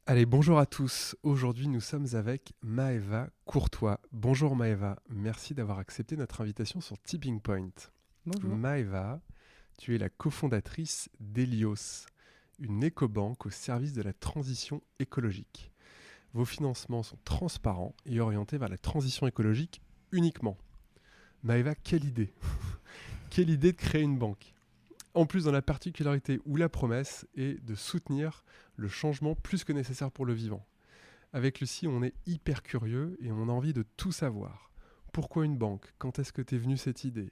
Allez, bonjour à tous. Aujourd'hui, nous sommes avec Maëva Courtois. Bonjour Maëva, merci d'avoir accepté notre invitation sur Tipping Point. Bonjour. Maëva, tu es la cofondatrice d'Helios, une écobanque au service de la transition écologique. Vos financements sont transparents et orientés vers la transition écologique uniquement. Maëva, quelle idée! Quelle idée de créer une banque! En plus, dans la particularité où la promesse est de soutenir le changement plus que nécessaire pour le vivant. Avec Lucie, on est hyper curieux et on a envie de tout savoir. Pourquoi une banque? Quand est-ce que t'es venue cette idée?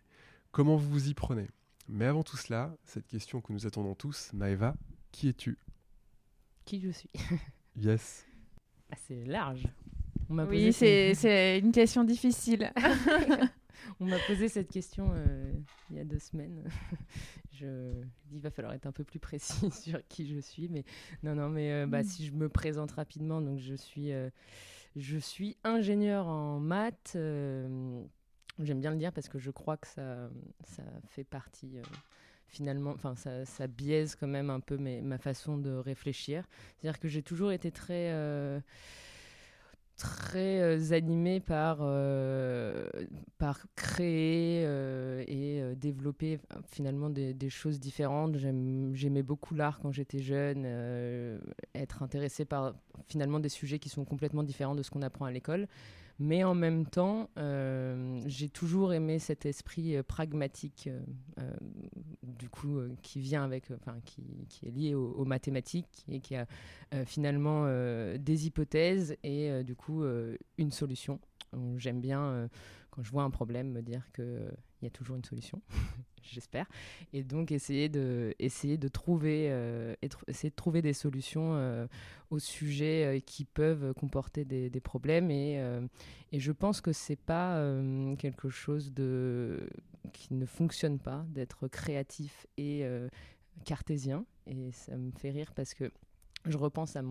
Comment vous vous y prenez? Mais avant tout cela, cette question que nous attendons tous, Maëva, qui es-tu? Qui je suis? Yes. Assez large. On m'a Oui, posé cette... c'est une question difficile. On m'a posé cette question il y a 2 semaines. Je dis il va falloir être un peu plus précis sur qui je suis, mais non, mais si je me présente rapidement, donc je suis ingénieur en maths. J'aime bien le dire parce que je crois que ça fait partie. Finalement, enfin, ça biaise quand même un peu ma façon de réfléchir. C'est-à-dire que j'ai toujours été très animée par créer et développer finalement des choses différentes. J'aimais beaucoup l'art quand j'étais jeune, être intéressée par finalement des sujets qui sont complètement différents de ce qu'on apprend à l'école. Mais en même temps, j'ai toujours aimé cet esprit pragmatique, du coup, qui vient avec, qui est lié aux mathématiques et qui a finalement des hypothèses et du coup une solution. Donc, j'aime bien, quand je vois un problème, me dire qu'il y a toujours une solution, j'espère. Et donc essayer de trouver, essayer de trouver des solutions aux sujets qui peuvent comporter des problèmes. Et je pense que c'est pas quelque chose qui ne fonctionne pas, d'être créatif et cartésien. Et ça me fait rire parce que je repense à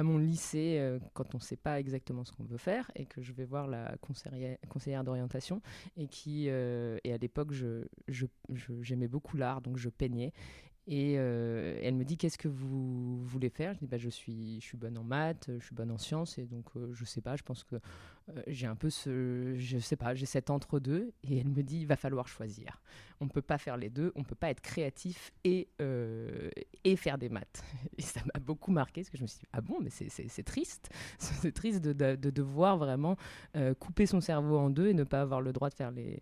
mon lycée quand on ne sait pas exactement ce qu'on veut faire et que je vais voir la conseillère d'orientation et à l'époque j'aimais beaucoup l'art, donc je peignais. Et elle me dit qu'est-ce que vous voulez faire. Je dis je suis bonne en maths, je suis bonne en sciences et donc je sais pas, je pense que j'ai un peu je sais pas, j'ai cet entre-deux. Et elle me dit il va falloir choisir. On peut pas faire les deux, on peut pas être créatif et faire des maths. Et ça m'a beaucoup marqué parce que je me suis dit ah bon, mais c'est triste, c'est triste de devoir vraiment couper son cerveau en deux et ne pas avoir le droit de faire des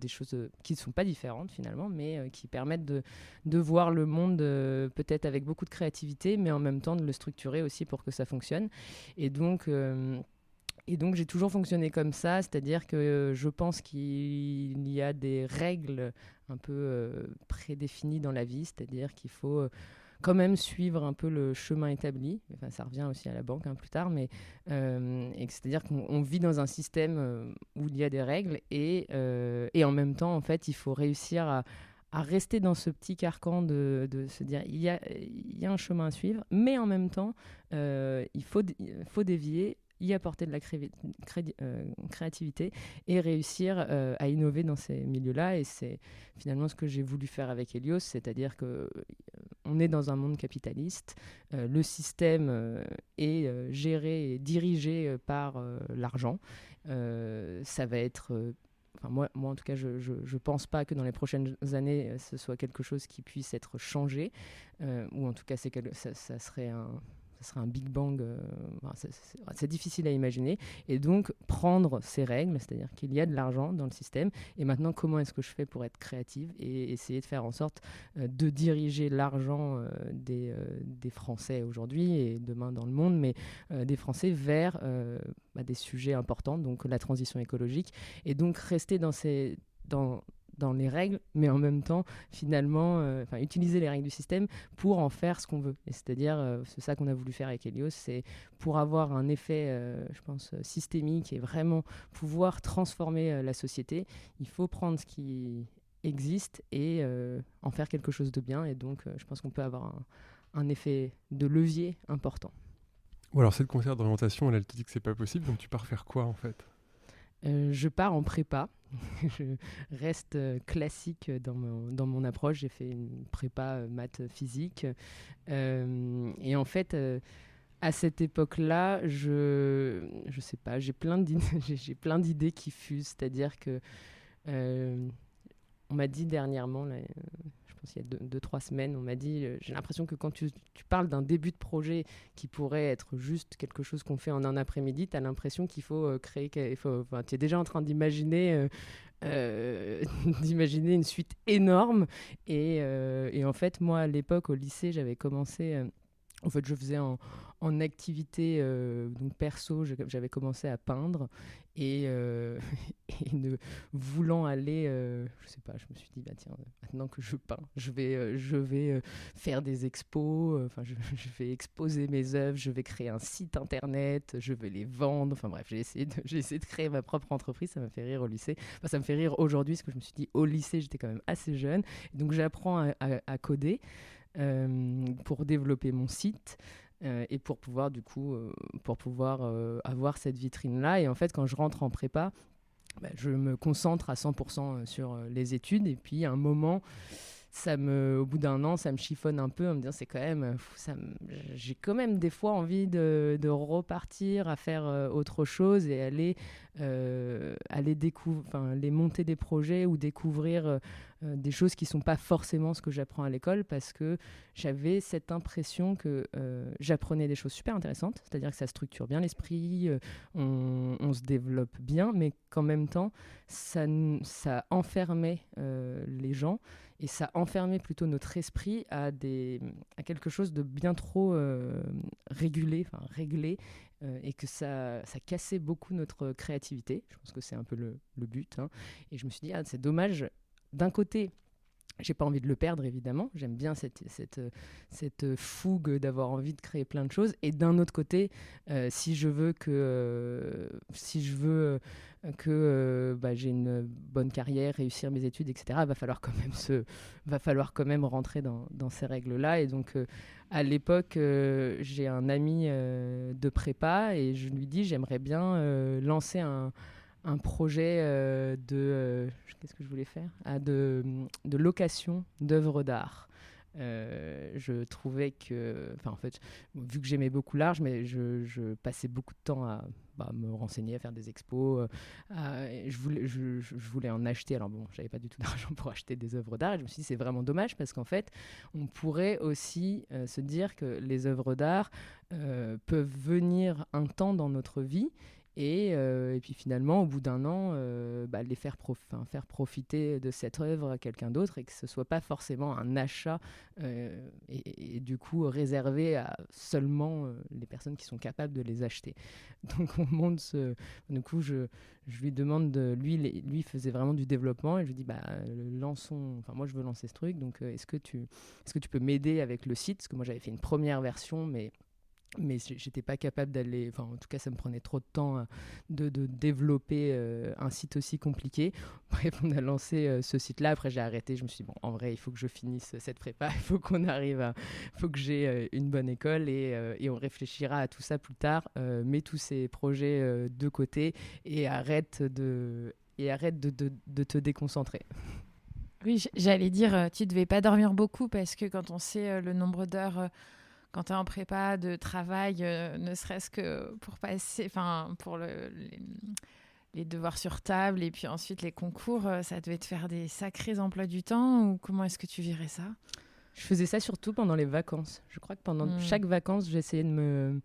choses qui ne sont pas différentes finalement, mais qui permettent de voir le monde peut-être avec beaucoup de créativité, mais en même temps de le structurer aussi pour que ça fonctionne. Et donc, j'ai toujours fonctionné comme ça, c'est-à-dire que je pense qu'il y a des règles un peu prédéfinies dans la vie, c'est-à-dire qu'il faut quand même suivre un peu le chemin établi. Enfin, ça revient aussi à la banque plus tard, mais c'est-à-dire qu'on vit dans un système où il y a des règles et en même temps, en fait, il faut réussir à rester dans ce petit carcan de se dire il y a un chemin à suivre, mais en même temps, il faut dévier, y apporter de la créativité et réussir à innover dans ces milieux-là. Et c'est finalement ce que j'ai voulu faire avec Helios, c'est-à-dire que on est dans un monde capitaliste, le système est géré et dirigé par l'argent. Ça va être moi, en tout cas, je ne pense pas que dans les prochaines années, ce soit quelque chose qui puisse être changé, ou en tout cas, ça serait un Big Bang. C'est difficile à imaginer. Et donc, prendre ces règles, c'est-à-dire qu'il y a de l'argent dans le système, et maintenant, comment est-ce que je fais pour être créative et essayer de faire en sorte de diriger l'argent des Français aujourd'hui et demain dans le monde, mais des Français vers des sujets importants, donc la transition écologique, et donc rester dans les règles, mais en même temps, finalement, utiliser les règles du système pour en faire ce qu'on veut. Et c'est-à-dire, c'est ça qu'on a voulu faire avec Helios, c'est pour avoir un effet, je pense, systémique et vraiment pouvoir transformer la société, il faut prendre ce qui existe et en faire quelque chose de bien. Et donc, je pense qu'on peut avoir un effet de levier important. Ou alors cette conseillère d'orientation, elle te dit que c'est pas possible, donc tu pars faire quoi en fait? Je pars en prépa. Je reste classique dans mon approche. J'ai fait une prépa maths physique. Et en fait, à cette époque-là, je sais pas, j'ai plein d'idées qui fusent. C'est-à-dire que on m'a dit dernièrement, là, je pense il y a 2-3 semaines, on m'a dit j'ai l'impression que quand tu parles d'un début de projet qui pourrait être juste quelque chose qu'on fait en un après-midi, tu as l'impression qu'il faut créer. Tu es déjà en train d'imaginer d'imaginer une suite énorme. Et en fait, moi, à l'époque, au lycée, j'avais commencé. En fait, je faisais en activité donc perso, j'avais commencé à peindre et, et ne voulant aller, je sais pas, je me suis dit, bah tiens, maintenant que je peins, je vais faire des expos, je vais exposer mes œuvres, je vais créer un site internet, je vais les vendre, enfin bref, j'ai essayé de créer ma propre entreprise. Ça m'a fait rire au lycée, enfin, ça me fait rire aujourd'hui parce que je me suis dit, au lycée, j'étais quand même assez jeune, donc j'apprends à coder. Pour développer mon site et pour pouvoir avoir cette vitrine-là. Et en fait, quand je rentre en prépa, je me concentre à 100% sur les études. Et puis, à un moment, au bout d'un an, ça me chiffonne un peu en me disant c'est quand même, j'ai quand même des fois envie de repartir à faire autre chose et aller aller monter des projets ou découvrir des choses qui ne sont pas forcément ce que j'apprends à l'école, parce que j'avais cette impression que j'apprenais des choses super intéressantes, c'est-à-dire que ça structure bien l'esprit, on se développe bien, mais qu'en même temps, ça enfermait les gens. Et ça enfermait plutôt notre esprit à quelque chose de bien trop réglé, et que ça cassait beaucoup notre créativité. Je pense que c'est un peu le but. Hein. Et je me suis dit, c'est dommage. D'un côté, j'ai pas envie de le perdre, évidemment. J'aime bien cette fougue d'avoir envie de créer plein de choses. Et d'un autre côté, si je veux que j'ai une bonne carrière, réussir mes études, etc., va falloir quand même rentrer dans ces règles-là. Et donc, à l'époque, j'ai un ami de prépa et je lui dis, j'aimerais bien lancer un projet qu'est-ce que je voulais faire de location d'œuvres d'art. Je trouvais que, en fait, vu que j'aimais beaucoup l'art, je passais beaucoup de temps à me renseigner, à faire des expos. Je voulais en acheter. Alors bon, j'avais pas du tout d'argent pour acheter des œuvres d'art. Et je me suis dit, c'est vraiment dommage parce qu'en fait, on pourrait aussi se dire que les œuvres d'art peuvent venir un temps dans notre vie. Et puis finalement, au bout d'un an, les faire profiter de cette œuvre à quelqu'un d'autre et que ce ne soit pas forcément un achat et du coup réservé à seulement les personnes qui sont capables de les acheter. Donc on monte Du coup, je lui demande, lui faisait vraiment du développement et je lui dis, moi je veux lancer ce truc, donc est-ce que tu peux m'aider avec le site? Parce que moi j'avais fait une première version, mais j'étais pas capable d'aller, en tout cas ça me prenait trop de temps de développer un site aussi compliqué. Bref, on a lancé ce site-là. Après j'ai arrêté, je me suis dit en vrai il faut que je finisse cette prépa, il faut que j'ai une bonne école et on réfléchira à tout ça plus tard. Mets tous ces projets de côté et arrête de te déconcentrer. Oui, j'allais dire, tu devais pas dormir beaucoup parce que quand on sait le nombre d'heures quand tu es en prépa de travail, ne serait-ce que pour passer, pour les devoirs sur table et puis ensuite les concours, ça devait te faire des sacrés emplois du temps, ou comment est-ce que tu virais ça? Je faisais ça surtout pendant les vacances. Je crois que pendant chaque vacances, j'essayais de me...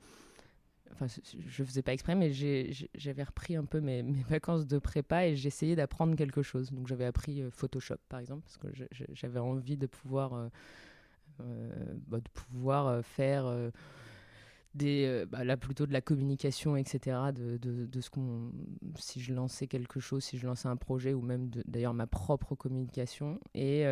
je faisais pas exprès, mais j'avais repris un peu mes vacances de prépa et j'essayais d'apprendre quelque chose. Donc j'avais appris Photoshop, par exemple, parce que j'avais envie de pouvoir... faire là plutôt de la communication, etc., de ce si je lançais quelque chose, si je lançais un projet, ou même d'ailleurs ma propre communication. Et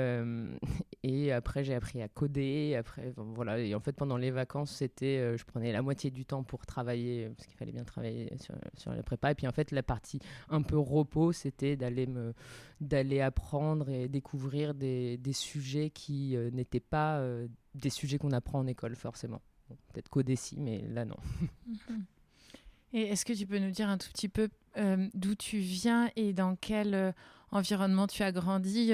après j'ai appris à coder. Voilà. Et en fait pendant les vacances je prenais la moitié du temps pour travailler, parce qu'il fallait bien travailler sur la prépa, et puis en fait la partie un peu repos, c'était d'aller apprendre et découvrir des sujets qui n'étaient pas des sujets qu'on apprend en école forcément. Bon, peut-être coder si, mais là non. Et est-ce que tu peux nous dire un tout petit peu d'où tu viens et dans quel environnement tu as grandi,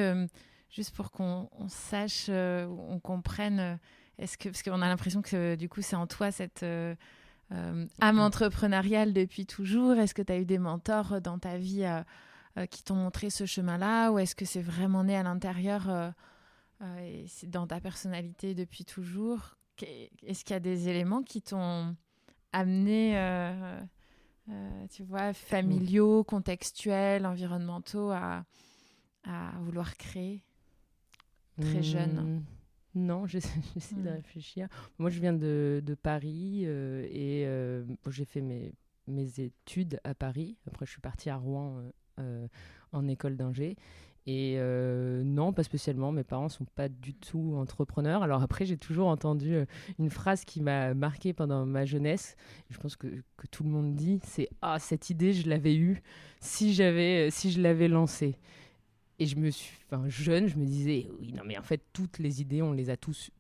juste pour qu'on sache, on comprenne, parce qu'on a l'impression que du coup c'est en toi cette âme entrepreneuriale depuis toujours. Est-ce que tu as eu des mentors dans ta vie qui t'ont montré ce chemin-là, ou est-ce que c'est vraiment né à l'intérieur et c'est dans ta personnalité depuis toujours? Est-ce qu'il y a des éléments qui t'ont amené, tu vois, familiaux, contextuels, environnementaux, à vouloir créer très jeune? Non, j'essaie de réfléchir. Moi, je viens de Paris et j'ai fait mes études à Paris. Après, je suis partie à Rouen en école d'ingé. Et non, pas spécialement. Mes parents sont pas du tout entrepreneurs. Alors après, j'ai toujours entendu une phrase qui m'a marquée pendant ma jeunesse. Je pense que tout le monde dit, c'est ah, cette idée, je l'avais eue si je l'avais lancée. Et jeune, je me disais oui, non mais en fait toutes les idées, on les a tous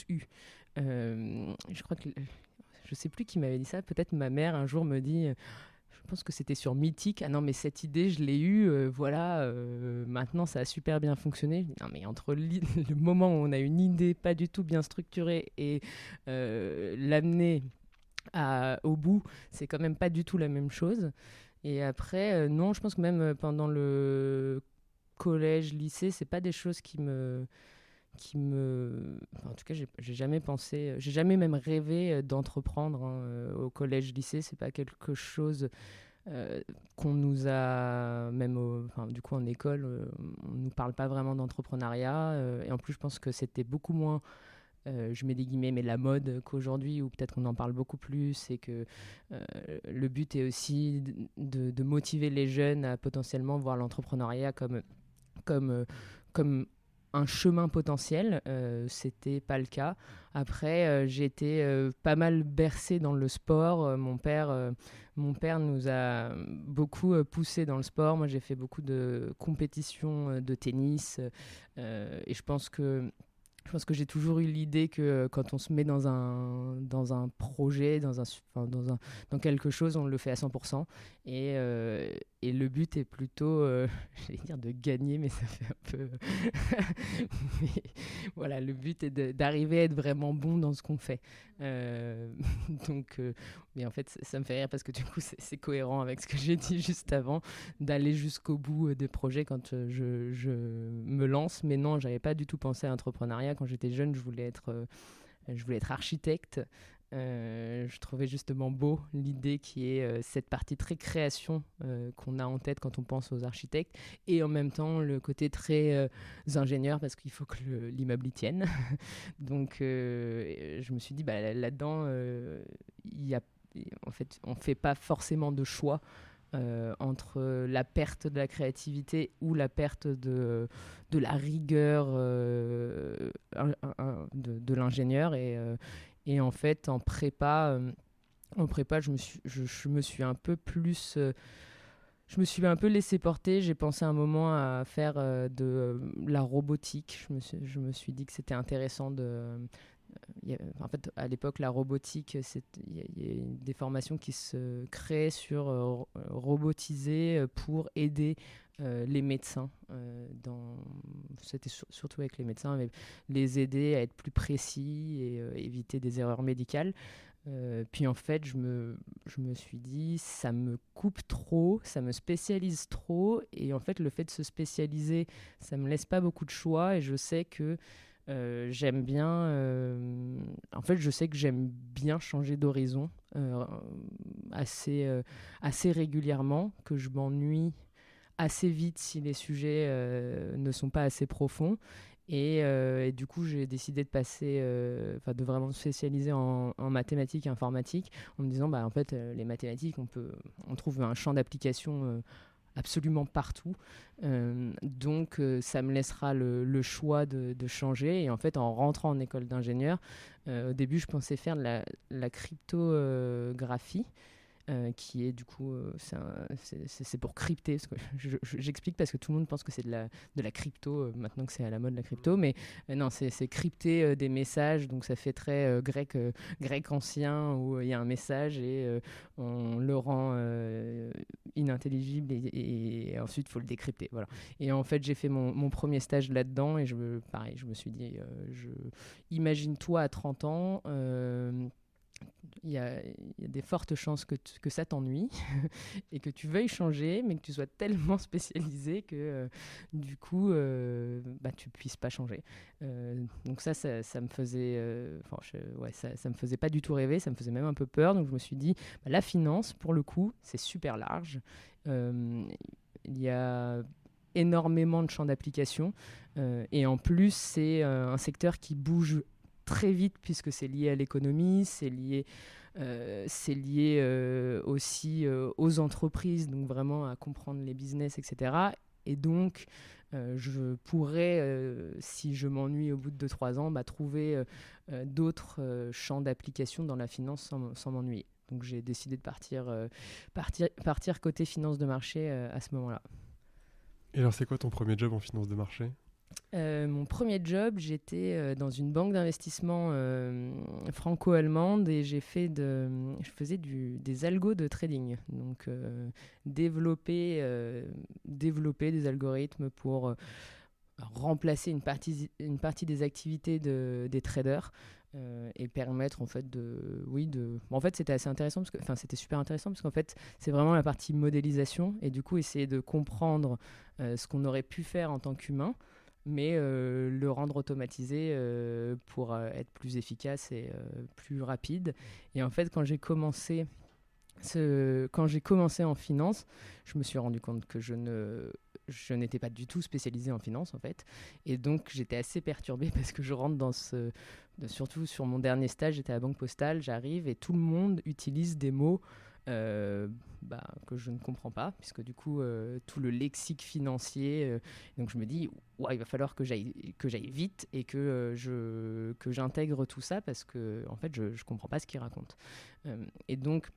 eues. Je crois que je sais plus qui m'avait dit ça. Peut-être ma mère un jour me dit. Je pense que c'était sur Mythique. Ah non, mais cette idée, je l'ai eue. Voilà, maintenant, ça a super bien fonctionné. Je dis, non, mais entre le moment où on a une idée pas du tout bien structurée et l'amener au bout, c'est quand même pas du tout la même chose. Et après, non, je pense que même pendant le collège, lycée, c'est pas des choses enfin, en tout cas, j'ai jamais pensé, j'ai jamais même rêvé d'entreprendre au collège, lycée. C'est pas quelque chose qu'on nous a, même enfin, du coup en école, on nous parle pas vraiment d'entrepreneuriat. Et en plus, je pense que c'était beaucoup moins, je mets des guillemets, mais la mode qu'aujourd'hui, ou peut-être qu'on en parle beaucoup plus, et que le but est aussi de motiver les jeunes à potentiellement voir l'entrepreneuriat comme un chemin potentiel. C'était pas le cas. Après, j'ai été pas mal bercée dans le sport. Mon père nous a beaucoup poussé dans le sport. Moi, j'ai fait beaucoup de compétitions de tennis. Et je pense que j'ai toujours eu l'idée que quand on se met dans un projet, dans quelque chose, on le fait à 100%. Et le but est plutôt, j'allais dire de gagner, mais ça fait un peu... mais voilà, le but est d'arriver à être vraiment bon dans ce qu'on fait. Mais en fait, ça me fait rire parce que du coup, c'est cohérent avec ce que j'ai dit juste avant, d'aller jusqu'au bout des projets quand je me lance. Mais non, j'avais pas du tout pensé à l'entrepreneuriat. Quand j'étais jeune, je voulais être architecte. Je trouvais justement beau l'idée qui est cette partie très création qu'on a en tête quand on pense aux architectes, et en même temps le côté très ingénieur, parce qu'il faut que l'immeuble y tienne. Donc je me suis dit là-dedans, en fait, on fait pas forcément de choix entre la perte de la créativité ou la perte de la rigueur de l'ingénieur. Et en fait, en prépa, je me suis un peu plus... je me suis un peu laissé porter. J'ai pensé un moment à faire de la robotique. Je me suis dit que c'était intéressant en fait, à l'époque, la robotique, il y a des formations qui se créent sur robotiser pour aider les médecins. C'était surtout avec les médecins, mais les aider à être plus précis et éviter des erreurs médicales. Puis en fait, je me suis dit, ça me coupe trop, ça me spécialise trop. Et en fait, le fait de se spécialiser, ça me laisse pas beaucoup de choix. Et je sais que j'aime bien... en fait, je sais que j'aime bien changer d'horizon assez régulièrement, que je m'ennuie assez vite si les sujets ne sont pas assez profonds. Et du coup, j'ai décidé de passer, de vraiment me spécialiser en mathématiques et informatique, en me disant, en fait, les mathématiques, on trouve un champ d'application absolument partout. Donc, ça me laissera le choix de changer. Et en fait, en rentrant en école d'ingénieur, au début, je pensais faire de la cryptographie. qui est du coup, c'est pour crypter. Parce que j'explique parce que tout le monde pense que c'est de la crypto, maintenant que c'est à la mode la crypto, mais non, c'est crypter des messages, donc ça fait très grec ancien, où il y a un message et on le rend inintelligible et ensuite il faut le décrypter. Voilà. Et en fait, j'ai fait mon premier stage là-dedans et pareil, je me suis dit, imagine-toi à 30 ans, il y a des fortes chances que ça t'ennuie et que tu veuilles changer, mais que tu sois tellement spécialisé que du coup, tu puisses pas changer. Donc ça me faisait, ça me faisait pas du tout rêver, ça me faisait même un peu peur. Donc je me suis dit, la finance, pour le coup, c'est super large. Il y a énormément de champs d'application et en plus, c'est un secteur qui bouge très vite puisque c'est lié à l'économie, c'est lié aussi aux entreprises, donc vraiment à comprendre les business, etc. Et donc, je pourrais, si je m'ennuie au bout de 2-3 ans, trouver d'autres champs d'application dans la finance sans m'ennuyer. Donc j'ai décidé de partir côté finance de marché à ce moment-là. Et alors c'est quoi ton premier job en finance de marché ? Mon premier job, j'étais dans une banque d'investissement franco-allemande et je faisais des algos de trading. Donc développer des algorithmes pour remplacer une partie des activités des traders et permettre en fait en fait c'était assez intéressant c'était super intéressant parce qu'en fait c'est vraiment la partie modélisation et du coup essayer de comprendre ce qu'on aurait pu faire en tant qu'humain, mais le rendre automatisé pour être plus efficace et plus rapide. Et en fait, quand j'ai commencé en finance, je me suis rendu compte que je n'étais pas du tout spécialisé en finance, en fait. Et donc, j'étais assez perturbée parce que je rentre surtout sur mon dernier stage, j'étais à la Banque Postale, j'arrive et tout le monde utilise des mots que je ne comprends pas, puisque du coup, tout le lexique financier, donc je me dis, il va falloir que j'aille vite et que j'intègre tout ça parce que en fait, je ne comprends pas ce qu'ils racontent. Et donc,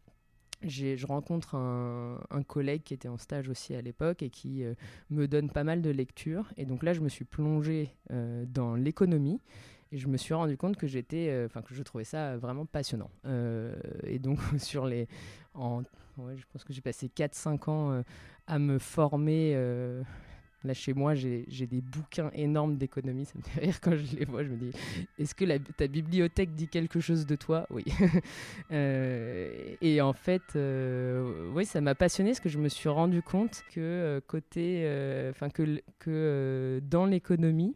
je rencontre un collègue qui était en stage aussi à l'époque et qui me donne pas mal de lectures. Et donc là, je me suis plongée dans l'économie. Et je me suis rendu compte que que je trouvais ça vraiment passionnant. Et donc, je pense que j'ai passé 4-5 ans à me former. Là, chez moi, j'ai des bouquins énormes d'économie. Ça me fait rire quand je les vois. Je me dis, est-ce que ta bibliothèque dit quelque chose de toi ? Oui. Et en fait, oui, ça m'a passionné parce que je me suis rendu compte que dans l'économie,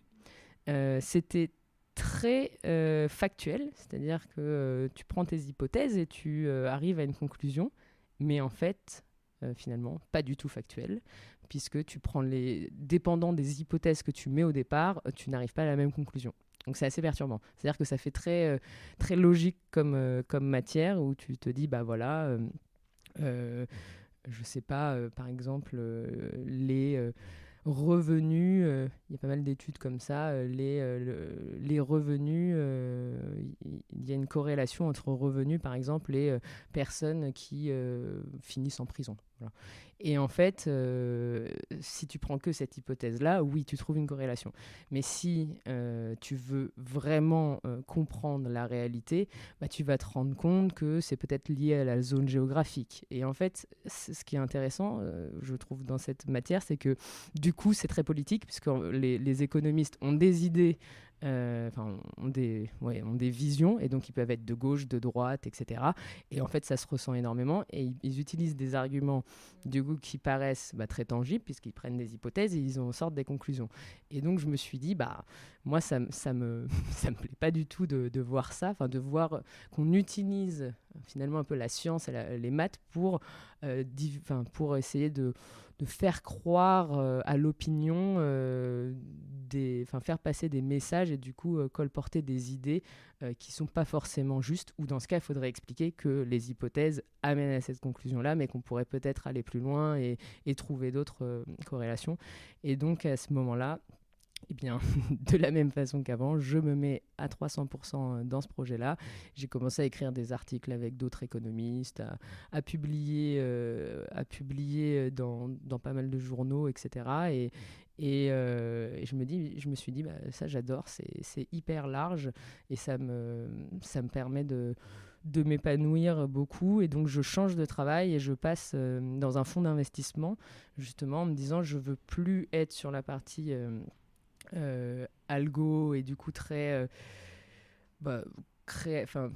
c'était très factuel, c'est-à-dire que tu prends tes hypothèses et tu arrives à une conclusion, mais en fait, finalement, pas du tout factuel, puisque tu prends dépendant des hypothèses que tu mets au départ, tu n'arrives pas à la même conclusion. Donc c'est assez perturbant. C'est-à-dire que ça fait très, très logique comme matière, où tu te dis, je sais pas, par exemple, les revenus, il y a pas mal d'études comme ça, les revenus, il y a une corrélation entre revenus, par exemple, et personnes qui finissent en prison. Voilà. Et en fait, si tu prends que cette hypothèse-là, oui, tu trouves une corrélation. Mais si tu veux vraiment comprendre la réalité, tu vas te rendre compte que c'est peut-être lié à la zone géographique. Et en fait, ce qui est intéressant, je trouve, dans cette matière, c'est que du coup, c'est très politique, puisque les économistes ont des idées, ont des visions, et donc ils peuvent être de gauche, de droite, etc. Et en fait, ça se ressent énormément, et ils utilisent des arguments du coup qui paraissent très tangibles, puisqu'ils prennent des hypothèses et ils en sortent des conclusions. Et donc, je me suis dit, moi, ça me plaît pas du tout de voir ça, de voir qu'on utilise finalement un peu la science et les maths pour essayer de faire croire à l'opinion, faire passer des messages et du coup colporter des idées qui ne sont pas forcément justes, ou dans ce cas, il faudrait expliquer que les hypothèses amènent à cette conclusion-là, mais qu'on pourrait peut-être aller plus loin et trouver d'autres corrélations. Et donc, à ce moment-là, Eh bien, de la même façon qu'avant, je me mets à 300% dans ce projet-là. J'ai commencé à écrire des articles avec d'autres économistes, à publier dans pas mal de journaux, etc. Et je me suis dit, bah, ça j'adore, c'est hyper large et ça me permet de m'épanouir beaucoup. Et donc je change de travail et je passe dans un fonds d'investissement, justement en me disant, je veux plus être sur la partie algo et du coup très bah,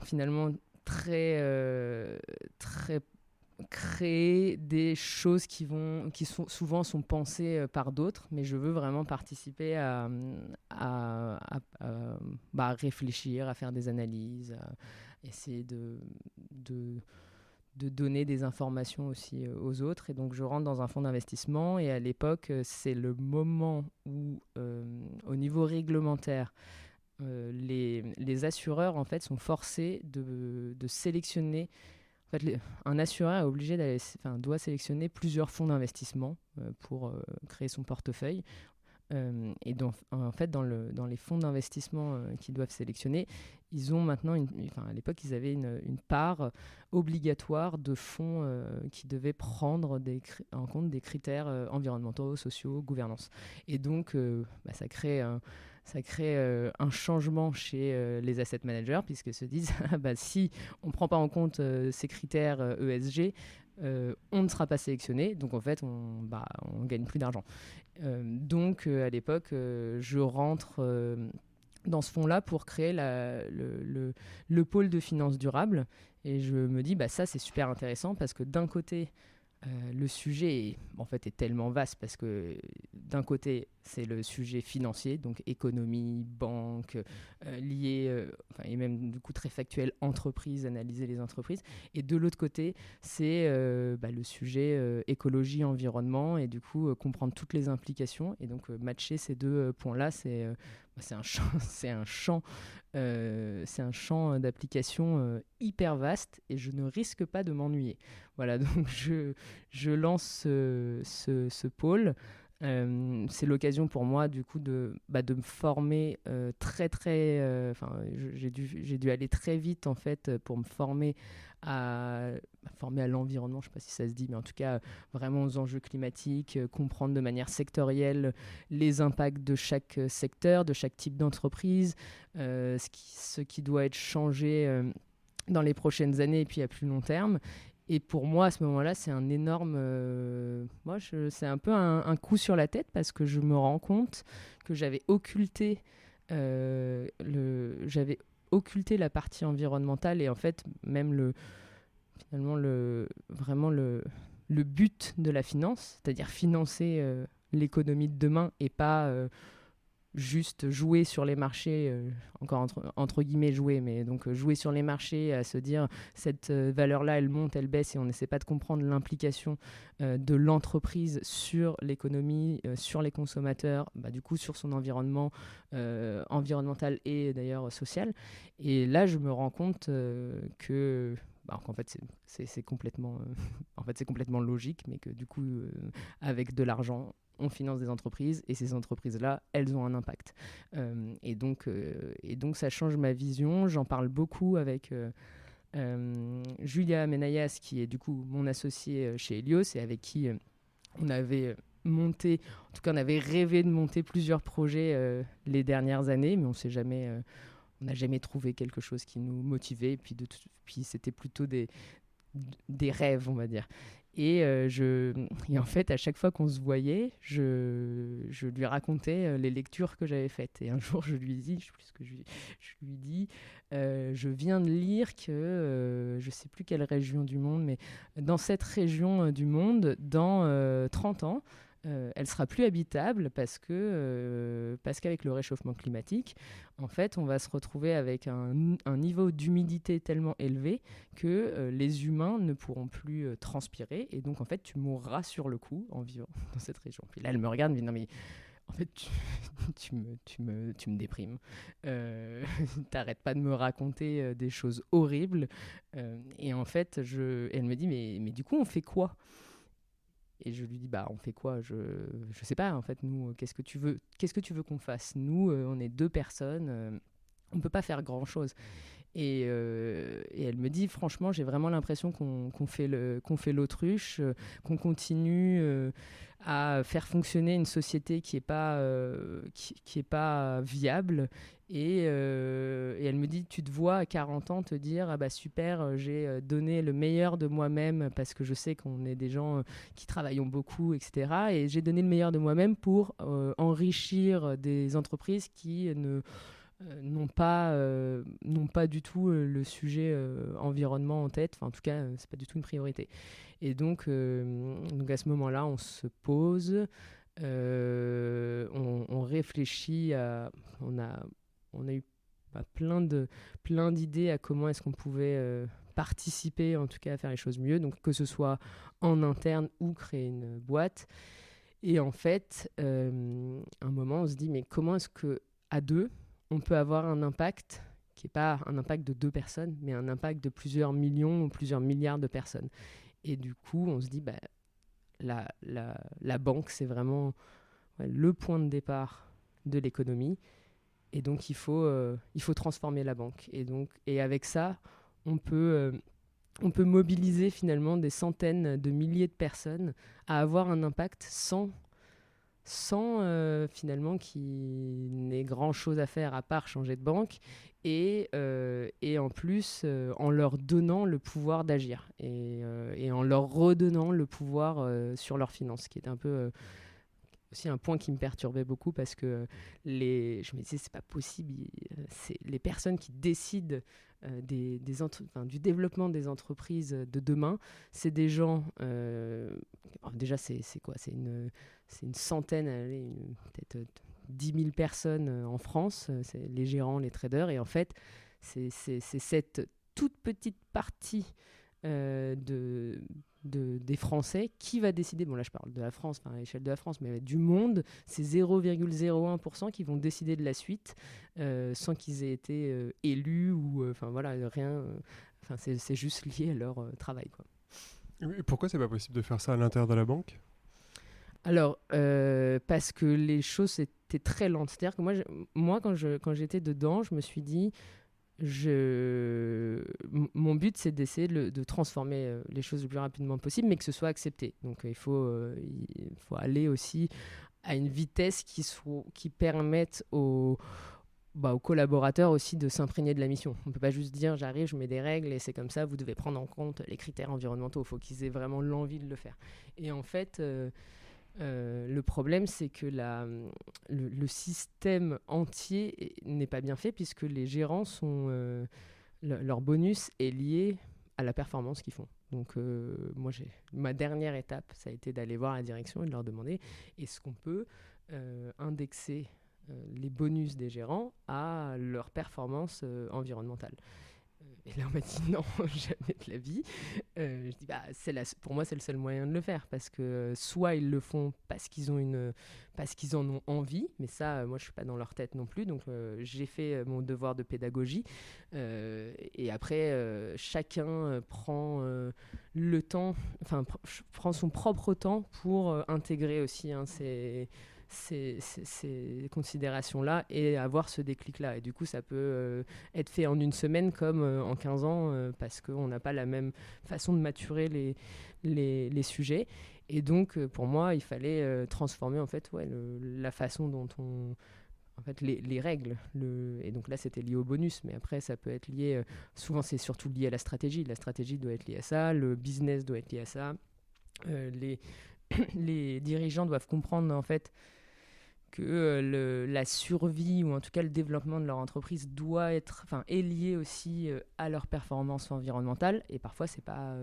finalement très créer des choses qui sont pensées par d'autres, mais je veux vraiment participer à réfléchir, à faire des analyses, à essayer de donner des informations aussi aux autres. Et donc, je rentre dans un fonds d'investissement. Et à l'époque, c'est le moment où, au niveau réglementaire, les assureurs, en fait, sont forcés de sélectionner. En fait, un assureur est obligé doit sélectionner plusieurs fonds d'investissement pour créer son portefeuille. Et donc, en fait, dans les fonds d'investissement qu'ils doivent sélectionner, ils ont maintenant, à l'époque, ils avaient une part obligatoire de fonds qui devaient prendre en compte des critères environnementaux, sociaux, gouvernance. Et donc, ça crée un changement chez les asset managers, puisqu'ils se disent, si on ne prend pas en compte ces critères ESG, on ne sera pas sélectionné, donc en fait, on gagne plus d'argent. Donc, à l'époque, je rentre dans ce fonds-là pour créer le pôle de finances durables. Et je me dis, ça, c'est super intéressant parce que d'un côté, le sujet est tellement vaste parce que d'un côté, c'est le sujet financier, donc économie, banque, lié, et même du coup très factuel, entreprise, analyser les entreprises. Et de l'autre côté, c'est le sujet écologie, environnement, et du coup comprendre toutes les implications. Et donc matcher ces deux points-là, c'est un champ, c'est un champ d'application hyper vaste et je ne risque pas de m'ennuyer. Voilà, donc je lance ce pôle. C'est l'occasion pour moi du coup de me former très très. J'ai dû aller très vite en fait pour me former à l'environnement, je ne sais pas si ça se dit, mais en tout cas vraiment aux enjeux climatiques, comprendre de manière sectorielle les impacts de chaque secteur, de chaque type d'entreprise, ce qui doit être changé dans les prochaines années et puis à plus long terme. Et pour moi, à ce moment-là, c'est un énorme... c'est un peu un coup sur la tête parce que je me rends compte que j'avais occulté la partie environnementale et en fait, même vraiment le but de la finance, c'est-à-dire financer l'économie de demain et pas juste jouer sur les marchés, encore entre guillemets jouer, mais donc jouer sur les marchés, à se dire cette valeur-là, elle monte, elle baisse, et on n'essaie pas de comprendre l'implication de l'entreprise sur l'économie, sur les consommateurs, du coup sur son environnement environnemental et d'ailleurs social. Et là, je me rends compte qu'en fait, c'est complètement, c'est complètement logique, mais que du coup, avec de l'argent, on finance des entreprises et ces entreprises-là, elles ont un impact. Et donc, ça change ma vision. J'en parle beaucoup avec Julia Menayas, qui est du coup mon associée chez Helios et avec qui on avait monté, en tout cas on avait rêvé de monter plusieurs projets les dernières années, mais on n'a jamais trouvé quelque chose qui nous motivait. Et puis c'était plutôt des rêves, on va dire. Et en fait, à chaque fois qu'on se voyait, je lui racontais les lectures que j'avais faites. Et un jour, je lui dis, je sais plus ce que je lui dis, je viens de lire que, je ne sais plus quelle région du monde, mais dans cette région du monde, dans 30 ans, elle sera plus habitable parce qu'avec le réchauffement climatique, en fait, on va se retrouver avec un niveau d'humidité tellement élevé que les humains ne pourront plus transpirer et donc en fait, tu mourras sur le coup en vivant dans cette région. Puis là, elle me regarde, elle me dit non mais en fait, tu me déprimes. T'arrêtes pas de me raconter des choses horribles. Et en fait, elle me dit mais du coup, on fait quoi ? Et je lui dis, on fait quoi? Je sais pas, en fait, nous, qu'est-ce que tu veux qu'on fasse? Nous, on est 2 personnes, on peut pas faire grand-chose. Et elle me dit, franchement, j'ai vraiment l'impression qu'on fait l'autruche, qu'on continue à faire fonctionner une société qui est pas viable. Et elle me dit, tu te vois à 40 ans te dire, super, j'ai donné le meilleur de moi-même parce que je sais qu'on est des gens qui travaillent beaucoup, etc. Et j'ai donné le meilleur de moi-même pour enrichir des entreprises qui n'ont pas du tout le sujet environnement en tête. Enfin, en tout cas, c'est pas du tout une priorité. Et donc à ce moment-là, on se pose, on réfléchit on a eu plein d'idées à comment est-ce qu'on pouvait participer, en tout cas, à faire les choses mieux. Donc, que ce soit en interne ou créer une boîte. Et en fait, un moment, on se dit, mais comment est-ce que à deux, on peut avoir un impact qui n'est pas un impact de 2 personnes, mais un impact de plusieurs millions ou plusieurs milliards de personnes. Et du coup, on se dit, la banque, c'est vraiment le point de départ de l'économie. Et donc, il faut transformer la banque. Et avec ça, on peut mobiliser finalement des centaines de milliers de personnes à avoir un impact sans finalement qu'il n'ait grand chose à faire à part changer de banque et en plus en leur donnant le pouvoir d'agir et en leur redonnant le pouvoir sur leurs finances, qui est un peu aussi un point qui me perturbait beaucoup parce que je me disais c'est pas possible, c'est les personnes qui décident du développement des entreprises de demain, c'est des gens déjà c'est quoi, c'est une centaine, peut-être 10 000 personnes en France, c'est les gérants, les traders, et en fait c'est cette toute petite partie des Français qui va décider, bon là je parle de la France, à l'échelle de la France, mais du monde, c'est 0,01% qui vont décider de la suite sans qu'ils aient été élus ou rien, c'est juste lié à leur travail, quoi. Et pourquoi c'est pas possible de faire ça à l'intérieur de la banque? Alors, parce que les choses étaient très lentes. C'est-à-dire que moi quand j'étais dedans, je me suis dit, mon but, c'est d'essayer de transformer les choses le plus rapidement possible, mais que ce soit accepté. Donc, il faut aller aussi à une vitesse qui permette aux collaborateurs aussi de s'imprégner de la mission. On ne peut pas juste dire, j'arrive, je mets des règles et c'est comme ça, vous devez prendre en compte les critères environnementaux. Il faut qu'ils aient vraiment l'envie de le faire. Et en fait... le problème, c'est que le système entier n'est pas bien fait puisque les gérants leur bonus est lié à la performance qu'ils font. Donc, ma dernière étape, ça a été d'aller voir la direction et de leur demander est-ce qu'on peut indexer les bonus des gérants à leur performance environnementale. Et là, on m'a dit non, jamais de la vie. Je dis, pour moi, c'est le seul moyen de le faire. Parce que soit ils le font parce qu'ils en ont envie, mais ça, moi, je ne suis pas dans leur tête non plus. Donc, j'ai fait mon devoir de pédagogie. Et après, chacun prend le temps, prend son propre temps pour intégrer aussi ces considérations-là et avoir ce déclic-là. Et du coup, ça peut être fait en une semaine comme en 15 ans parce qu'on n'a pas la même façon de maturer les sujets. Et donc, pour moi, il fallait transformer en fait, la façon dont en fait, les règles. Et donc là, c'était lié au bonus, mais après, ça peut être lié... souvent, c'est surtout lié à la stratégie. La stratégie doit être liée à ça, le business doit être lié à ça. Les dirigeants doivent comprendre, en fait, que la survie ou en tout cas le développement de leur entreprise est lié aussi à leur performance environnementale et parfois c'est pas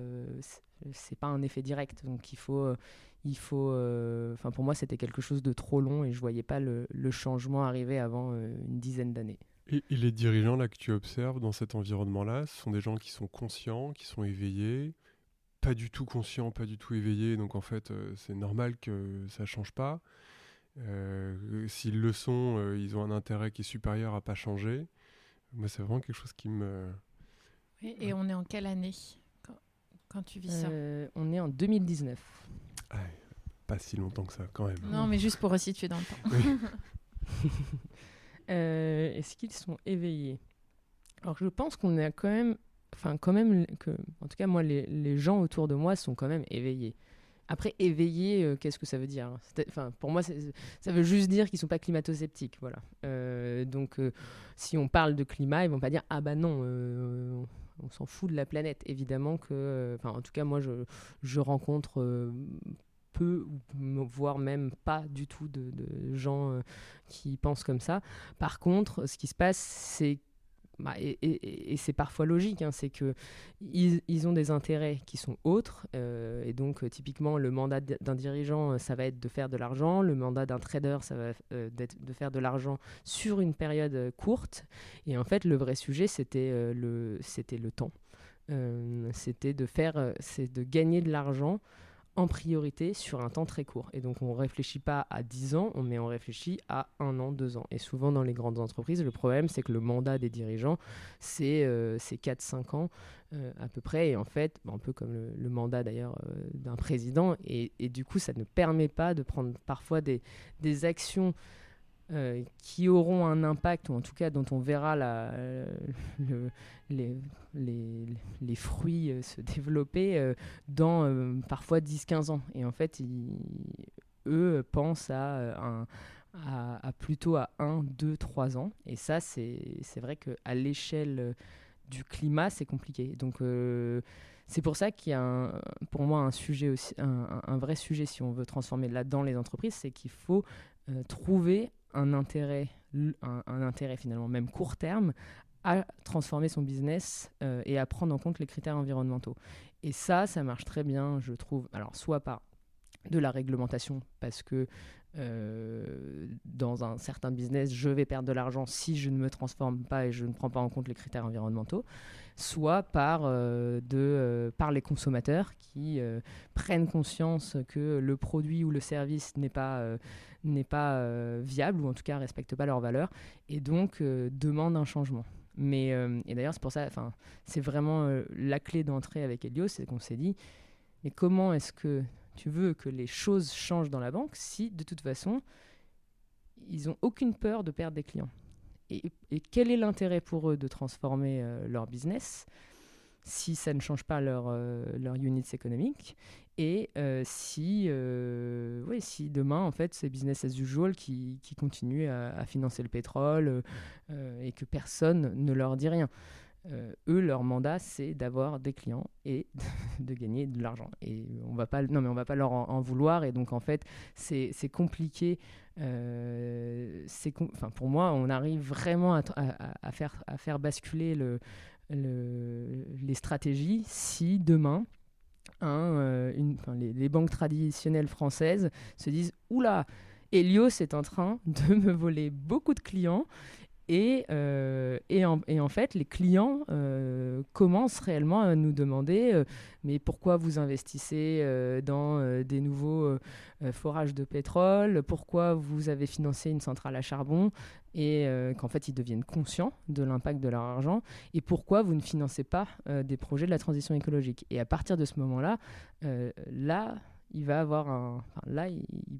un effet direct, donc il faut pour moi c'était quelque chose de trop long et je voyais pas le changement arriver avant une dizaine d'années. Et les dirigeants là que tu observes dans cet environnement-là, ce sont des gens qui sont conscients, qui sont éveillés, pas du tout conscients, pas du tout éveillés, donc en fait c'est normal que ça change pas. S'ils le sont, ils ont un intérêt qui est supérieur à pas changer. Moi, c'est vraiment quelque chose qui me... Et on est en quelle année quand tu vis ça? On est en 2019. Ah, pas si longtemps que ça, quand même. Non, mais juste pour resituer dans le temps. Oui. Est-ce qu'ils sont éveillés? Alors, je pense qu'on a quand même... en tout cas, moi, les gens autour de moi sont quand même éveillés. Après, éveillé, qu'est-ce que ça veut dire? Pour moi, ça veut juste dire qu'ils ne sont pas climato-sceptiques. Voilà. Donc, si on parle de climat, ils ne vont pas dire « Ah bah non, on s'en fout de la planète ». Évidemment que... en tout cas, moi, je rencontre peu, voire même pas du tout de gens qui pensent comme ça. Par contre, ce qui se passe, c'est et c'est parfois logique, hein, c'est qu'ils ont des intérêts qui sont autres, et donc typiquement le mandat d'un dirigeant, ça va être de faire de l'argent, le mandat d'un trader, ça va être de faire de l'argent sur une période courte, et en fait le vrai sujet c'était le temps, c'était de gagner de l'argent en priorité sur un temps très court. Et donc, on ne réfléchit pas à 10 ans, mais on réfléchit à 1 an, 2 ans. Et souvent, dans les grandes entreprises, le problème, c'est que le mandat des dirigeants, c'est 4-5 ans à peu près. Et en fait, un peu comme le mandat d'ailleurs d'un président. Et du coup, ça ne permet pas de prendre parfois des actions qui auront un impact, ou en tout cas dont on verra les fruits se développer dans parfois 10-15 ans. Et en fait, eux pensent plutôt à 1, 2, 3 ans. Et ça, c'est vrai qu'à l'échelle du climat, c'est compliqué. Donc, c'est pour ça qu'il y a pour moi un sujet aussi, un vrai sujet si on veut transformer là-dedans les entreprises, c'est qu'il faut trouver un intérêt finalement même court terme à transformer son business et à prendre en compte les critères environnementaux. Et ça marche très bien, je trouve. Alors, soit par de la réglementation, parce que dans un certain business, je vais perdre de l'argent si je ne me transforme pas et je ne prends pas en compte les critères environnementaux, soit par les consommateurs qui prennent conscience que le produit ou le service n'est pas viable, ou en tout cas ne respecte pas leurs valeurs, et donc demandent un changement. Et d'ailleurs, c'est pour ça, c'est vraiment la clé d'entrée avec Helios, c'est qu'on s'est dit, mais comment est-ce que tu veux que les choses changent dans la banque si, de toute façon, ils n'ont aucune peur de perdre des clients? Et quel est l'intérêt pour eux de transformer leur business si ça ne change pas leur units économiques, et si demain, en fait, c'est business as usual qui continue à financer le pétrole et que personne ne leur dit rien. Eux, leur mandat, c'est d'avoir des clients et de gagner de l'argent. Et on va pas leur en vouloir. Et donc, en fait, c'est compliqué. Pour moi, on arrive vraiment à faire basculer les stratégies si demain, les banques traditionnelles françaises se disent « Oula, Helios est en train de me voler beaucoup de clients ». Et en fait, les clients commencent réellement à nous demander mais pourquoi vous investissez dans des nouveaux forages de pétrole? Pourquoi vous avez financé une centrale à charbon? Et qu'en fait, ils deviennent conscients de l'impact de leur argent. Et pourquoi vous ne financez pas des projets de la transition écologique? Et à partir de ce moment-là, il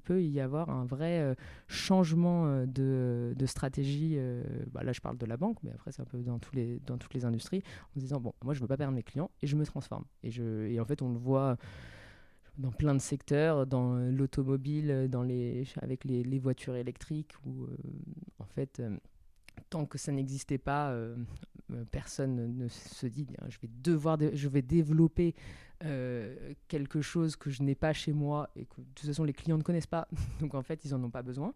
peut y avoir un vrai changement de stratégie. Là, je parle de la banque, mais après, c'est un peu dans toutes les industries, en se disant, bon, moi, je ne veux pas perdre mes clients et je me transforme. Et en fait, on le voit dans plein de secteurs, dans l'automobile, avec les voitures électriques, où, en fait, tant que ça n'existait pas, personne ne se dit, je vais développer quelque chose que je n'ai pas chez moi et que de toute façon les clients ne connaissent pas, donc en fait ils n'en ont pas besoin.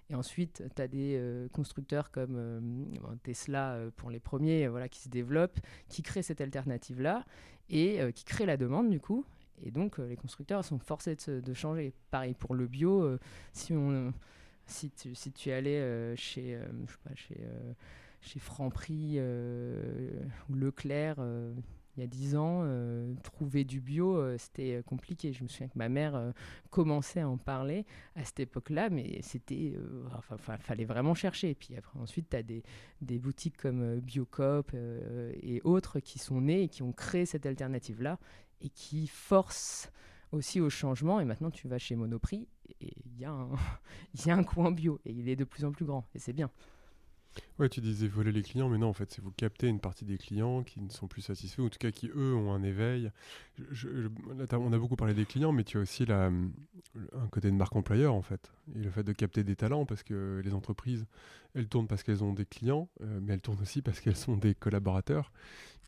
Et ensuite tu as des constructeurs comme Tesla pour les premiers, qui se développent, qui créent cette alternative là et qui créent la demande du coup, et donc les constructeurs sont forcés de changer. Pareil pour le bio, si tu allais chez Franprix ou Leclerc il y a 10 ans, trouver du bio, c'était compliqué. Je me souviens que ma mère commençait à en parler à cette époque-là, mais c'était, fallait vraiment chercher. Et puis après, ensuite, tu as des boutiques comme Biocoop et autres qui sont nées et qui ont créé cette alternative-là et qui forcent aussi au changement. Et maintenant, tu vas chez Monoprix et il y a un coin bio et il est de plus en plus grand et c'est bien. Ouais, tu disais voler les clients, mais non, en fait, c'est vous capter une partie des clients qui ne sont plus satisfaits, ou en tout cas qui, eux, ont un éveil. Là, on a beaucoup parlé des clients, mais tu as aussi un côté de marque employeur, en fait. Et le fait de capter des talents, parce que les entreprises, elles tournent parce qu'elles ont des clients, mais elles tournent aussi parce qu'elles sont des collaborateurs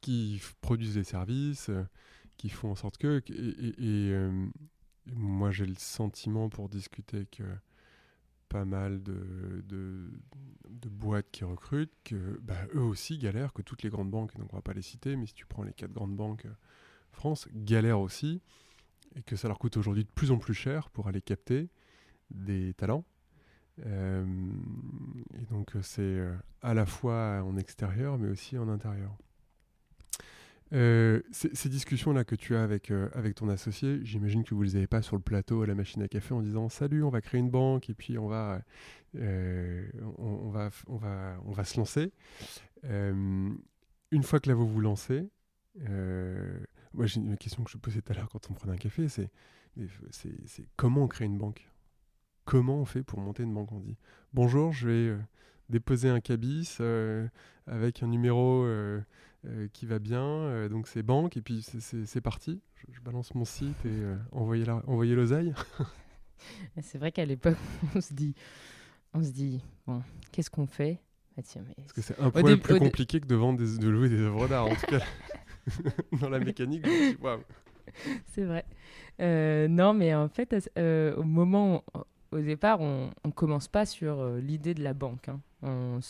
qui produisent des services, qui font en sorte que... moi, j'ai le sentiment, pour discuter avec pas mal de boîtes qui recrutent, que eux aussi galèrent, que toutes les grandes banques, donc on va pas les citer, mais si tu prends les 4 grandes banques France, galèrent aussi, et que ça leur coûte aujourd'hui de plus en plus cher pour aller capter des talents. Et donc c'est à la fois en extérieur, mais aussi en intérieur. Ces discussions-là que tu as avec ton associé, j'imagine que vous ne les avez pas sur le plateau à la machine à café en disant « Salut, on va créer une banque et puis on va se lancer ». Une fois que là vous vous lancez, moi j'ai une question que je posais tout à l'heure quand on prenait un café, c'est comment on crée une banque ? Comment on fait pour monter une banque ? On dit « Bonjour, je vais déposer un cabis avec un numéro... qui va bien, donc c'est banque, et puis c'est parti. Je balance mon site et envoyer l'oseille. C'est vrai qu'à l'époque, on se dit, bon, qu'est-ce qu'on fait ? Tiens, mais parce que c'est un poil plus compliqué que de louer des œuvres d'art, en tout cas. Dans la mécanique, je me dis, waouh. C'est vrai. Non, mais en fait, au départ, on commence pas sur l'idée de la banque. Hein. On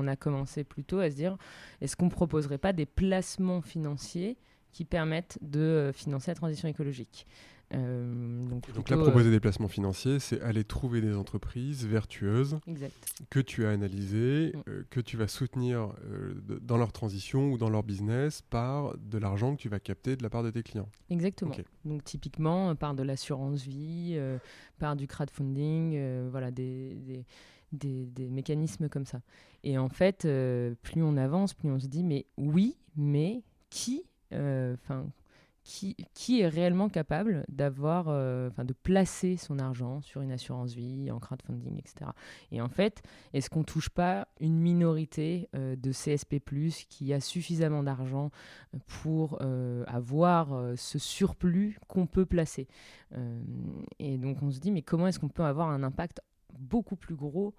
a commencé plutôt à se dire, est-ce qu'on proposerait pas des placements financiers qui permettent de financer la transition écologique ? Donc là, proposer des placements financiers, c'est aller trouver des entreprises vertueuses que tu as analysées, que tu vas soutenir dans leur transition ou dans leur business par de l'argent que tu vas capter de la part de tes clients. Exactement. Okay. Donc typiquement, par de l'assurance vie, par du crowdfunding, voilà, des mécanismes comme ça. Et en fait, plus on avance, plus on se dit, mais qui est réellement capable de placer son argent sur une assurance vie, en crowdfunding, etc. Et en fait, est-ce qu'on ne touche pas une minorité de CSP+, qui a suffisamment d'argent pour avoir ce surplus qu'on peut placer ? Et donc on se dit, mais comment est-ce qu'on peut avoir un impact beaucoup plus gros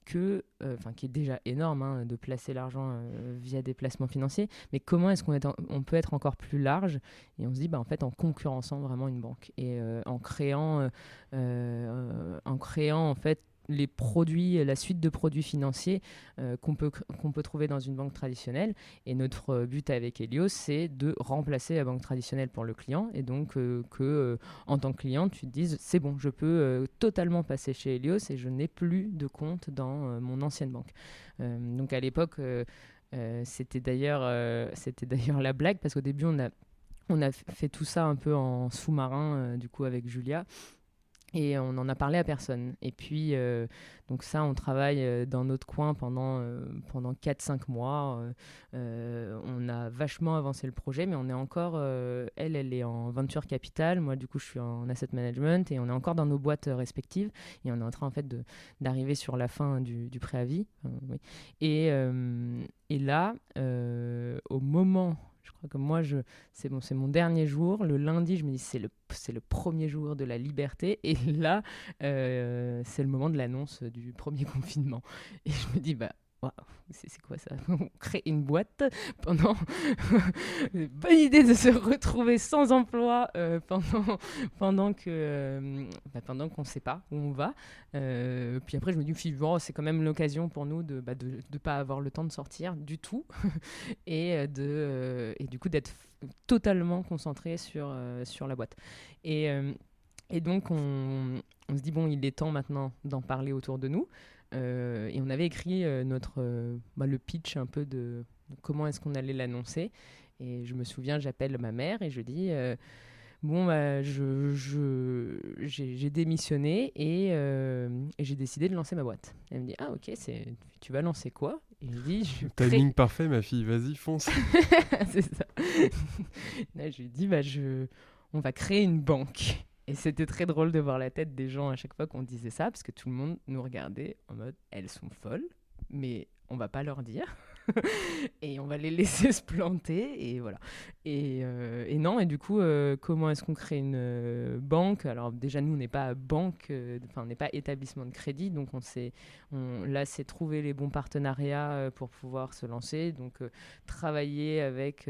qui est déjà énorme, hein, de placer l'argent via des placements financiers, mais comment est-ce qu'on peut être encore plus large ? Et on se dit, en fait, en concurrençant vraiment une banque et en créant en fait la suite de produits financiers qu'on peut trouver dans une banque traditionnelle. Et notre but avec Helios, c'est de remplacer la banque traditionnelle pour le client. Et donc, en tant que client, tu te dises, c'est bon, je peux totalement passer chez Helios et je n'ai plus de compte dans mon ancienne banque. Donc, à l'époque, c'était d'ailleurs la blague, parce qu'au début, on a fait tout ça un peu en sous-marin, du coup, avec Julia. Et on n'en a parlé à personne. Et puis, donc ça, on travaille dans notre coin pendant 4-5 mois. On a vachement avancé le projet, mais on est encore... elle est en venture capital. Moi, du coup, je suis en asset management. Et on est encore dans nos boîtes respectives. Et on est en train, en fait, d'arriver sur la fin du préavis. Oui. Et là, au moment... Je crois que moi, c'est mon dernier jour. Le lundi, je me dis, c'est le premier jour de la liberté. Et là, c'est le moment de l'annonce du premier confinement. Et je me dis, wow, c'est quoi ça ? On crée une boîte pendant... Bonne idée de se retrouver sans emploi pendant qu'on ne sait pas où on va. Puis après, je me dis, c'est quand même l'occasion pour nous de ne pas avoir le temps de sortir du tout et du coup d'être totalement concentré sur la boîte. Et donc, on se dit, il est temps maintenant d'en parler autour de nous. Et on avait écrit le pitch un peu de comment est-ce qu'on allait l'annoncer. Et je me souviens, j'appelle ma mère et je dis j'ai démissionné et j'ai décidé de lancer ma boîte. Elle me dit ok, tu vas lancer quoi ? Et je dis timing parfait, ma fille, vas-y, fonce. C'est ça. Là, je lui dis on va créer une banque. Et c'était très drôle de voir la tête des gens à chaque fois qu'on disait ça, parce que tout le monde nous regardait en mode elles sont folles, mais on va pas leur dire. Et on va les laisser se planter. Et voilà. Et non, et du coup, comment est-ce qu'on crée une banque? Alors, déjà, nous, on n'est pas banque, on n'est pas établissement de crédit. Donc, là, c'est trouver les bons partenariats pour pouvoir se lancer. Donc, travailler avec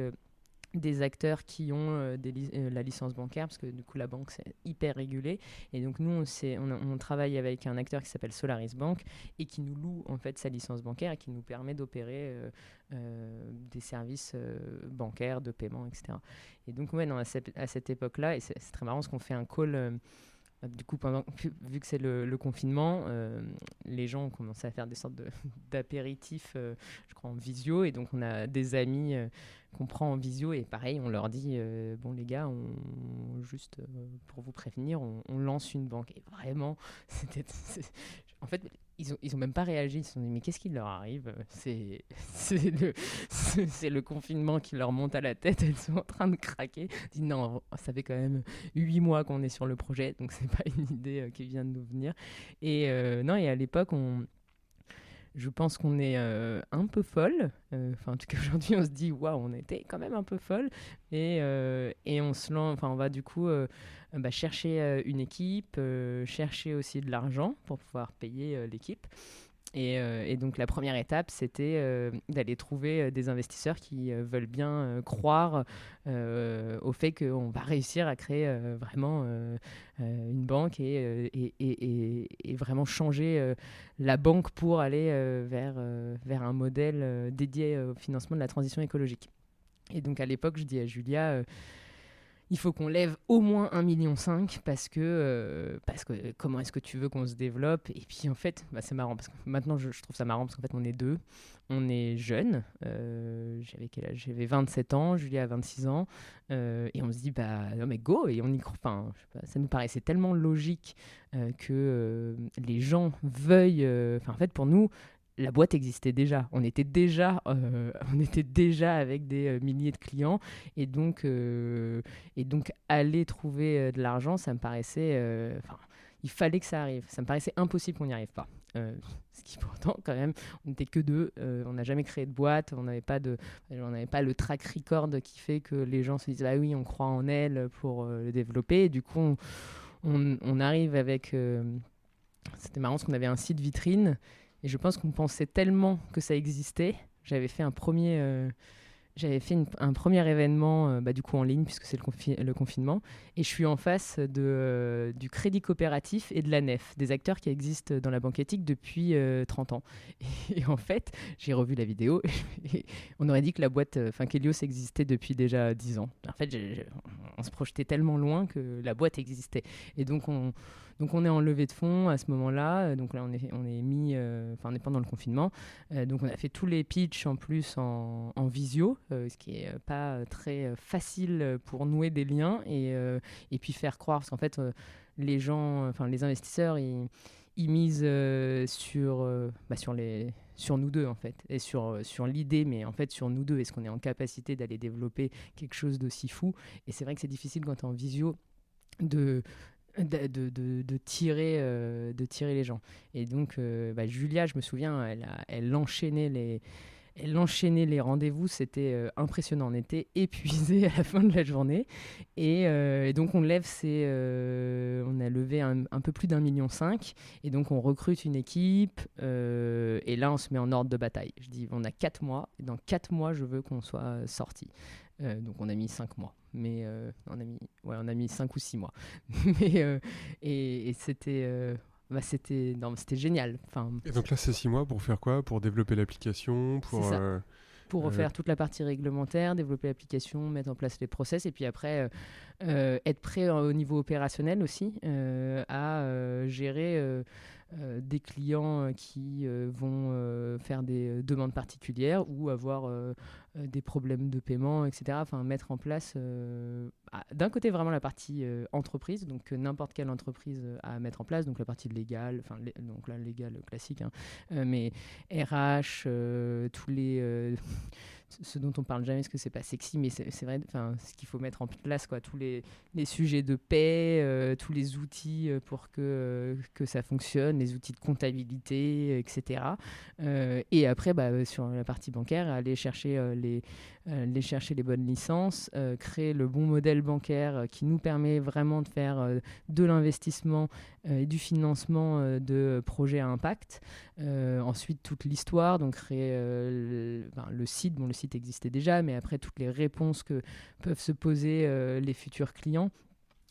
des acteurs qui ont la licence bancaire, parce que du coup la banque c'est hyper régulé, et donc nous on travaille avec un acteur qui s'appelle Solaris Bank et qui nous loue en fait sa licence bancaire et qui nous permet d'opérer des services bancaires, de paiement, etc. Et donc ouais, non, à cette époque-là, et c'est très marrant parce qu'on fait un call du coup, vu que c'est le confinement, les gens ont commencé à faire des sortes d'apéritifs, je crois, en visio. Et donc, on a des amis qu'on prend en visio. Et pareil, on leur dit, bon, les gars, juste pour vous prévenir, on lance une banque. Et vraiment, en fait, ils ont même pas réagi. Ils se sont dit, mais qu'est-ce qui leur arrive? C'est le confinement qui leur monte à la tête. Elles sont en train de craquer. Ils disent, non, ça fait quand même 8 mois qu'on est sur le projet, donc c'est pas une idée qui vient de nous venir. Et non, et à l'époque, je pense qu'on est un peu folle. Enfin, en tout cas, aujourd'hui, on se dit, waouh, on était quand même un peu folle. Et on se lance, enfin, on va du coup chercher une équipe, chercher aussi de l'argent pour pouvoir payer l'équipe. Et donc la première étape, c'était d'aller trouver des investisseurs qui veulent bien croire au fait qu'on va réussir à créer vraiment une banque et vraiment changer la banque pour aller vers un modèle dédié au financement de la transition écologique. Et donc à l'époque, je dis à Julia... il faut qu'on lève au moins 1,5 million parce que comment est-ce que tu veux qu'on se développe? Et puis en fait, c'est marrant parce que maintenant je trouve ça marrant parce qu'en fait on est deux, on est jeunes. J'avais quel âge? J'avais 27 ans, Julia a 26 ans, et on se dit non mais go, et on y croit. Enfin, je sais pas, ça nous paraissait tellement logique que les gens veuillent. En fait pour nous, la boîte existait déjà. On était déjà avec des milliers de clients. Et donc aller trouver de l'argent, ça me paraissait... il fallait que ça arrive. Ça me paraissait impossible qu'on n'y arrive pas. Ce qui pourtant, quand même, on n'était que deux. On n'a jamais créé de boîte. On n'avait pas le track record qui fait que les gens se disent « Ah oui, on croit en elle pour le développer. » Et du coup, on arrive avec... c'était marrant parce qu'on avait un site vitrine. Et je pense qu'on pensait tellement que ça existait. J'avais fait un premier événement du coup en ligne puisque c'est le confinement. Et je suis en face du Crédit Coopératif et de la Nef, des acteurs qui existent dans la banque éthique depuis 30 ans. Et en fait, j'ai revu la vidéo et on aurait dit que la boîte, qu'Helios existait depuis déjà 10 ans. En fait, on se projetait tellement loin que la boîte existait. Et donc on est en levée de fonds à ce moment-là. Donc là, on est pendant le confinement. Donc on a fait tous les pitchs en plus en visio, ce qui est pas très facile pour nouer des liens et puis faire croire, parce qu'en fait, les gens, les investisseurs, ils misent sur nous deux en fait, et sur l'idée, mais en fait sur nous deux. Est-ce qu'on est en capacité d'aller développer quelque chose d'aussi fou? Et c'est vrai que c'est difficile quand tu es en visio de tirer les gens. Et donc Julia, je me souviens, elle enchaînait les rendez-vous, c'était impressionnant. On était épuisés à la fin de la journée. Et donc, on a levé un peu plus d'1,5 million. Et donc, on recrute une équipe. Et là, on se met en ordre de bataille. Je dis, on a 4 mois. Et dans 4 mois, je veux qu'on soit sorti. Donc, on a mis 5 mois. Mais on a mis 5 ou 6 mois. Et c'était... c'était génial. Et donc là, c'est 6 mois pour faire quoi? Pour développer l'application, pour refaire toute la partie réglementaire, développer l'application, mettre en place les process, et puis après être prêt au niveau opérationnel aussi à gérer des clients qui vont faire des demandes particulières ou avoir des problèmes de paiement, etc. Mettre en place d'un côté vraiment la partie entreprise, donc n'importe quelle entreprise a à mettre en place, donc la partie légale, donc la légale classique, mais RH, ce dont on parle jamais parce que c'est pas sexy, mais c'est vrai, ce qu'il faut mettre en place, quoi, tous les sujets de paie, tous les outils pour que ça fonctionne, les outils de comptabilité, etc. Et après, sur la partie bancaire, aller chercher les bonnes licences, créer le bon modèle bancaire qui nous permet vraiment de faire de l'investissement et du financement de projets à impact. Ensuite, toute l'histoire, donc créer le site. Bon, le site existait déjà, mais après, toutes les réponses que peuvent se poser les futurs clients.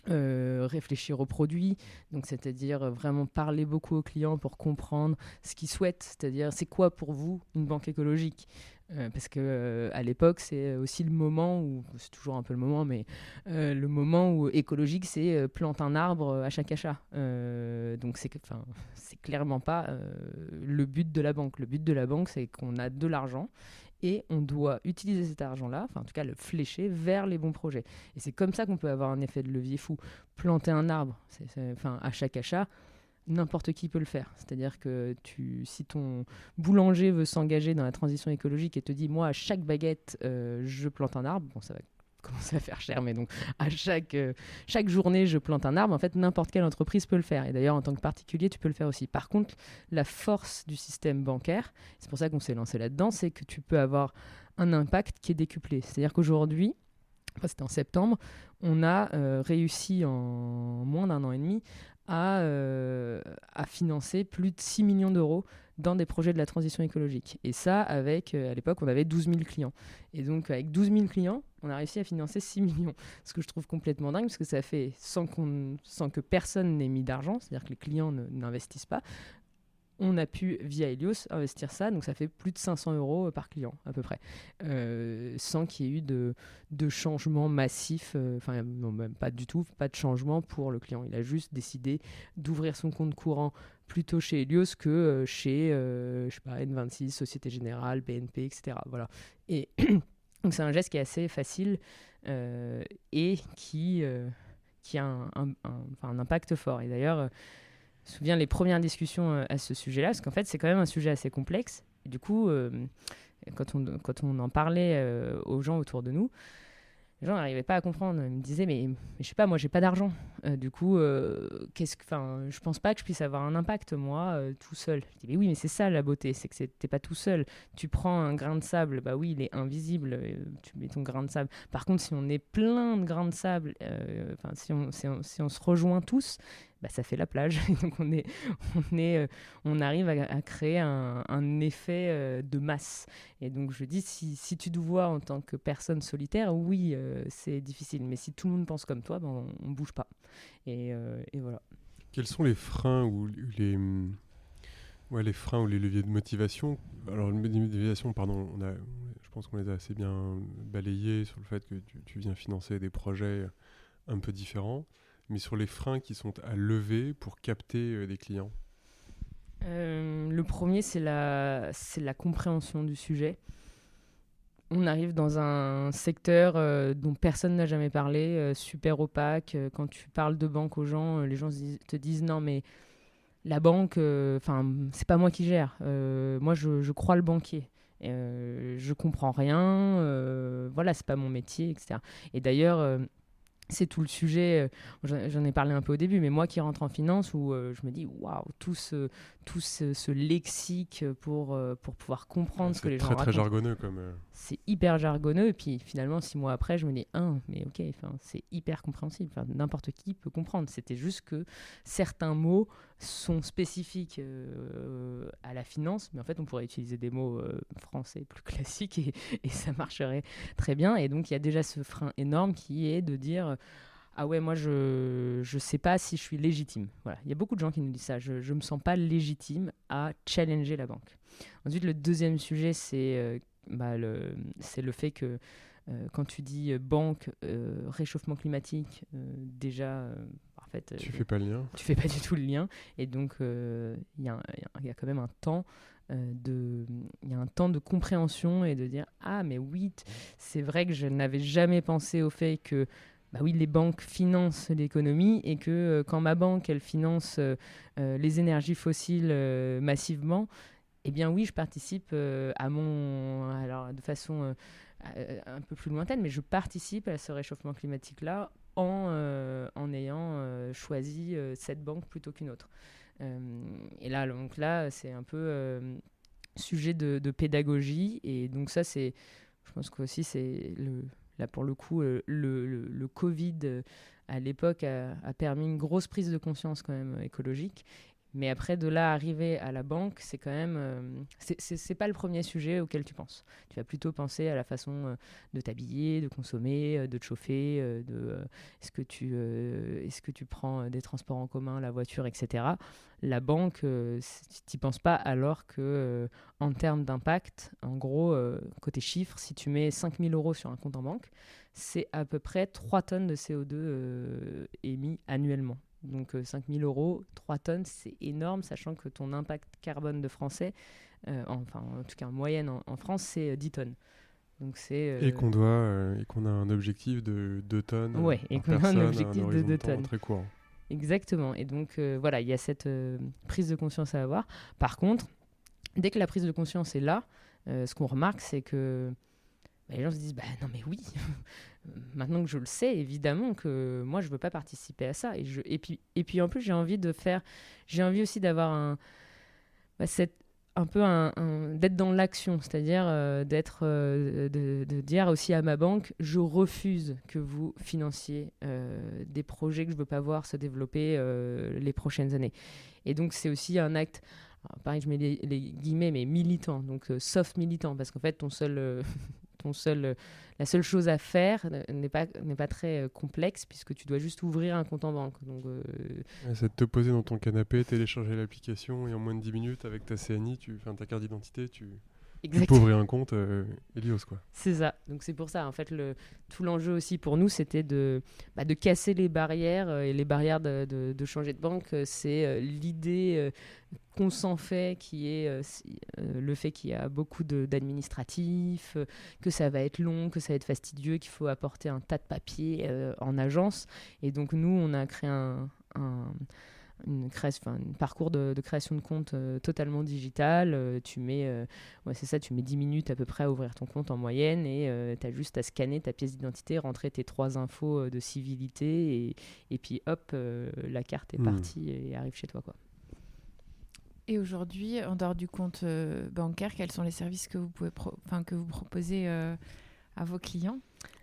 Réfléchir au produit, donc c'est-à-dire vraiment parler beaucoup aux clients pour comprendre ce qu'ils souhaitent, c'est-à-dire c'est quoi pour vous une banque écologique, parce que à l'époque c'est aussi le moment où, c'est toujours un peu le moment, mais le moment où écologique c'est plante un arbre à chaque achat, donc c'est clairement pas le but de la banque. Le but de la banque, c'est qu'on a de l'argent et on doit utiliser cet argent-là, en tout cas le flécher vers les bons projets. Et c'est comme ça qu'on peut avoir un effet de levier fou. Planter un arbre, à chaque achat, n'importe qui peut le faire. C'est-à-dire que si ton boulanger veut s'engager dans la transition écologique et te dit, moi, à chaque baguette, je plante un arbre, bon, ça va commencer à faire cher, mais donc à chaque journée je plante un arbre, en fait n'importe quelle entreprise peut le faire, et d'ailleurs en tant que particulier tu peux le faire aussi. Par contre, la force du système bancaire, c'est pour ça qu'on s'est lancé là-dedans, c'est que tu peux avoir un impact qui est décuplé. C'est-à-dire qu'aujourd'hui, c'était en septembre, on a réussi en moins d'1 an et demi à financer plus de 6 millions d'euros dans des projets de la transition écologique. Et ça, avec, à l'époque, on avait 12 000 clients. Et donc, avec 12 000 clients, on a réussi à financer 6 millions. Ce que je trouve complètement dingue, parce que ça fait sans que personne n'ait mis d'argent, c'est-à-dire que les clients n'investissent pas. On a pu, via Helios, investir ça, donc ça fait plus de 500 euros par client, à peu près, sans qu'il y ait eu de changement massif, non, même pas du tout, pas de changement pour le client. Il a juste décidé d'ouvrir son compte courant plutôt chez Helios que chez, je sais pas, N26, Société Générale, BNP, etc. Voilà. Et donc c'est un geste qui est assez facile et qui a un impact fort. Et d'ailleurs, je me souviens les premières discussions à ce sujet-là, parce qu'en fait, c'est quand même un sujet assez complexe. Et du coup, quand on en parlait aux gens autour de nous, les gens n'arrivaient pas à comprendre. Ils me disaient, mais je sais pas, moi, j'ai pas d'argent. Du coup, je pense pas que je puisse avoir un impact, moi, tout seul. Je dis, mais oui, mais c'est ça la beauté, c'est que t'es pas tout seul. Tu prends un grain de sable, bah oui, il est invisible, tu mets ton grain de sable. Par contre, si on est plein de grains de sable, si on se rejoint tous, bah, ça fait la plage. Et donc on arrive à créer un effet de masse. Et donc je dis, si tu te vois en tant que personne solitaire, oui, c'est difficile. Mais si tout le monde pense comme toi, ben, on bouge pas. Et voilà. Quels sont les freins ou les freins ou les leviers de motivation? Alors, les leviers de motivation, pardon, je pense qu'on les a assez bien balayés sur le fait que tu viens financer des projets un peu différents. Mais sur les freins qui sont à lever pour capter des clients? Le premier, c'est la compréhension du sujet. On arrive dans un secteur dont personne n'a jamais parlé, super opaque. Quand tu parles de banque aux gens, les gens te disent non, mais la banque, c'est pas moi qui gère. Moi, je crois le banquier. Je comprends rien. Voilà, c'est pas mon métier, etc. Et d'ailleurs, c'est tout le sujet, j'en ai parlé un peu au début, mais moi qui rentre en finance, où je me dis, waouh, tout ce lexique pour pouvoir comprendre ce que les gens racontent. C'est très jargonneux comme... C'est hyper jargonneux, et puis finalement, 6 mois après, je me dis, mais ok, c'est hyper compréhensible, n'importe qui peut comprendre. C'était juste que certains mots sont spécifiques à la finance, mais en fait, on pourrait utiliser des mots français plus classiques, et ça marcherait très bien. Et donc, il y a déjà ce frein énorme qui est de dire... Ah ouais, moi, je sais pas si je suis légitime. Voilà. Il y a beaucoup de gens qui nous disent ça. Je me sens pas légitime à challenger la banque. Ensuite, le deuxième sujet, c'est le fait que quand tu dis banque, réchauffement climatique, déjà, en fait... tu fais pas le lien. Tu fais pas du tout le lien. Et donc, il y a quand même un temps... il y a un temps de compréhension et de dire « Ah, mais oui, c'est vrai que je n'avais jamais pensé au fait que bah oui, les banques financent l'économie et que quand ma banque, elle finance les énergies fossiles massivement, Eh bien oui, je participe alors de façon un peu plus lointaine, mais je participe à ce réchauffement climatique-là en ayant choisi cette banque plutôt qu'une autre. Et là, donc là, c'est un peu sujet de pédagogie. Et donc ça, je pense qu'aussi, là pour le coup, le Covid à l'époque a permis une grosse prise de conscience quand même écologique. Mais après, de là arriver à la banque, c'est quand même... c'est pas le premier sujet auquel tu penses. Tu vas plutôt penser à la façon de t'habiller, de consommer, de te chauffer, est-ce que tu prends des transports en commun, la voiture, etc. La banque, tu n'y penses pas, alors que en termes d'impact, en gros, côté chiffres, si tu mets 5 000 € sur un compte en banque, c'est à peu près 3 tonnes de CO2 émis annuellement. Donc 5 000 €, 3 tonnes, c'est énorme, sachant que ton impact carbone de français, en tout cas en moyenne en France, c'est 10 tonnes. Donc Et qu'on a un objectif de 2 tonnes et par qu'on a un personne, objectif un de horizon 2 de temps tonnes. très court. Exactement. Et donc voilà, il y a cette prise de conscience à avoir. Par contre, dès que la prise de conscience est là, ce qu'on remarque, c'est que les gens se disent non mais oui, maintenant que je le sais, évidemment que moi je veux pas participer à ça. Et puis en plus j'ai envie aussi d'avoir d'être dans l'action, c'est-à-dire de dire aussi à ma banque, je refuse que vous financiez des projets que je veux pas voir se développer les prochaines années. Et donc c'est aussi un acte, alors, pareil je mets les guillemets, mais militant, donc soft militant, parce qu'en fait la seule chose à faire n'est pas très complexe, puisque tu dois juste ouvrir un compte en banque. Donc, c'est de te poser dans ton canapé, télécharger l'application, et en moins de 10 minutes, avec ta CNI, ta carte d'identité, tu peux ouvrir un compte Helios, quoi. C'est ça. Donc c'est pour ça, en fait, tout l'enjeu aussi pour nous, c'était de casser les barrières, et les barrières de changer de banque, c'est l'idée qu'on s'en fait, qui est le fait qu'il y a beaucoup d'administratifs, que ça va être long, que ça va être fastidieux, qu'il faut apporter un tas de papiers en agence. Et donc nous, on a créé un parcours de création de compte totalement digital. Tu mets 10 minutes à peu près à ouvrir ton compte en moyenne, et tu as juste à scanner ta pièce d'identité, rentrer tes 3 infos de civilité, et puis hop, la carte est partie et arrive chez toi, quoi. Et aujourd'hui, en dehors du compte bancaire, quels sont les services que vous proposez à vos clients ?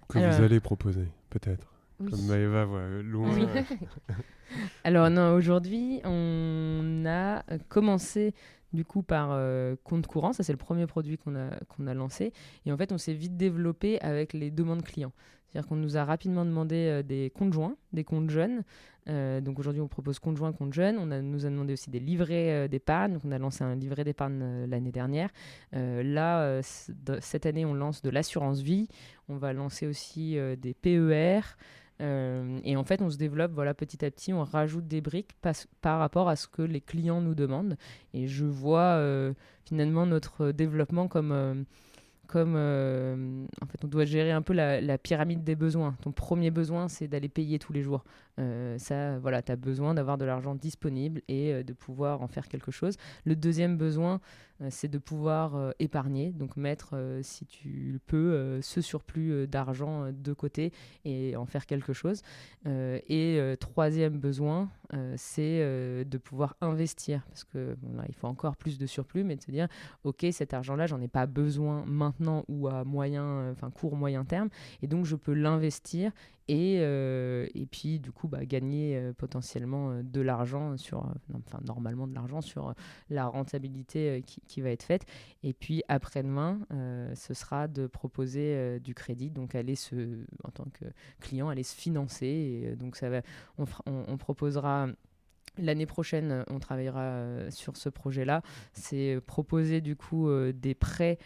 Vous allez proposer, peut-être. Oui. Comme Maëva, loin. Oui. Alors non, aujourd'hui, on a commencé du coup par compte courant. Ça, c'est le premier produit qu'on a lancé. Et en fait, on s'est vite développé avec les demandes clients. C'est-à-dire qu'on nous a rapidement demandé des comptes joints, des comptes jeunes. Donc aujourd'hui, on propose compte joint, compte jeune. Nous a demandé aussi des livrets d'épargne. Donc on a lancé un livret d'épargne l'année dernière. Cette année, on lance de l'assurance vie. On va lancer aussi des PER. Et en fait, on se développe petit à petit, on rajoute des briques par rapport à ce que les clients nous demandent. Et je vois finalement notre développement comme en fait, on doit gérer un peu la pyramide des besoins. Ton premier besoin, c'est d'aller payer tous les jours. Tu as besoin d'avoir de l'argent disponible et de pouvoir en faire quelque chose. Le deuxième besoin, c'est de pouvoir épargner, donc mettre, si tu le peux, ce surplus d'argent de côté et en faire quelque chose. Troisième besoin, c'est de pouvoir investir, parce que là, il faut encore plus de surplus, mais de se dire, ok, cet argent-là, j'en ai pas besoin maintenant ou à court moyen terme, et donc je peux l'investir. Et puis du coup gagner potentiellement de l'argent normalement de l'argent sur la rentabilité qui va être faite. Et puis après-demain, ce sera de proposer du crédit, donc en tant que client, aller se financer. Et donc on proposera. L'année prochaine, on travaillera sur ce projet-là. C'est proposer du coup des prêts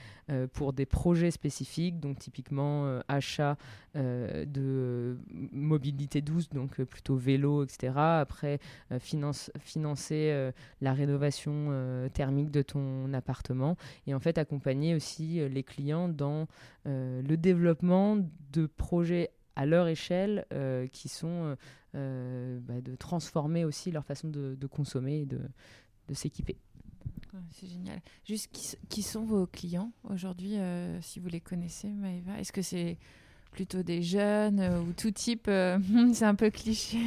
pour des projets spécifiques, donc typiquement achat de mobilité douce, donc plutôt vélo, etc. Après, financer la rénovation thermique de ton appartement, et en fait accompagner aussi les clients dans le développement de projets à leur échelle qui sont de transformer aussi leur façon de consommer et de s'équiper. C'est génial. Juste, qui sont vos clients aujourd'hui, si vous les connaissez, Maëva? Est-ce que c'est plutôt des jeunes ou tout type c'est un peu cliché,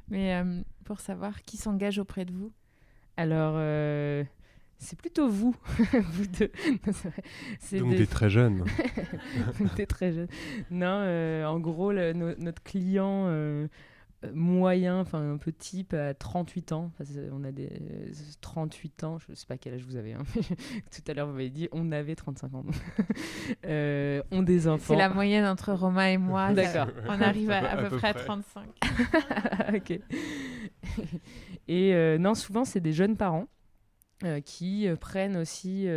mais pour savoir qui s'engage auprès de vous. Alors, c'est plutôt vous, vous deux. Non, c'est vrai. Donc des très jeunes. Des très jeunes. Non, en gros, notre client moyen, enfin un peu type, à 38 ans. Enfin, on a des 38 ans, je ne sais pas quel âge vous avez. Hein. Tout à l'heure, vous m'avez dit on avait 35 ans. Ont des enfants. C'est la moyenne entre Romain et moi. D'accord. On arrive à peu près à 35. Ok. Et non, souvent, c'est des jeunes parents. Qui prennent aussi...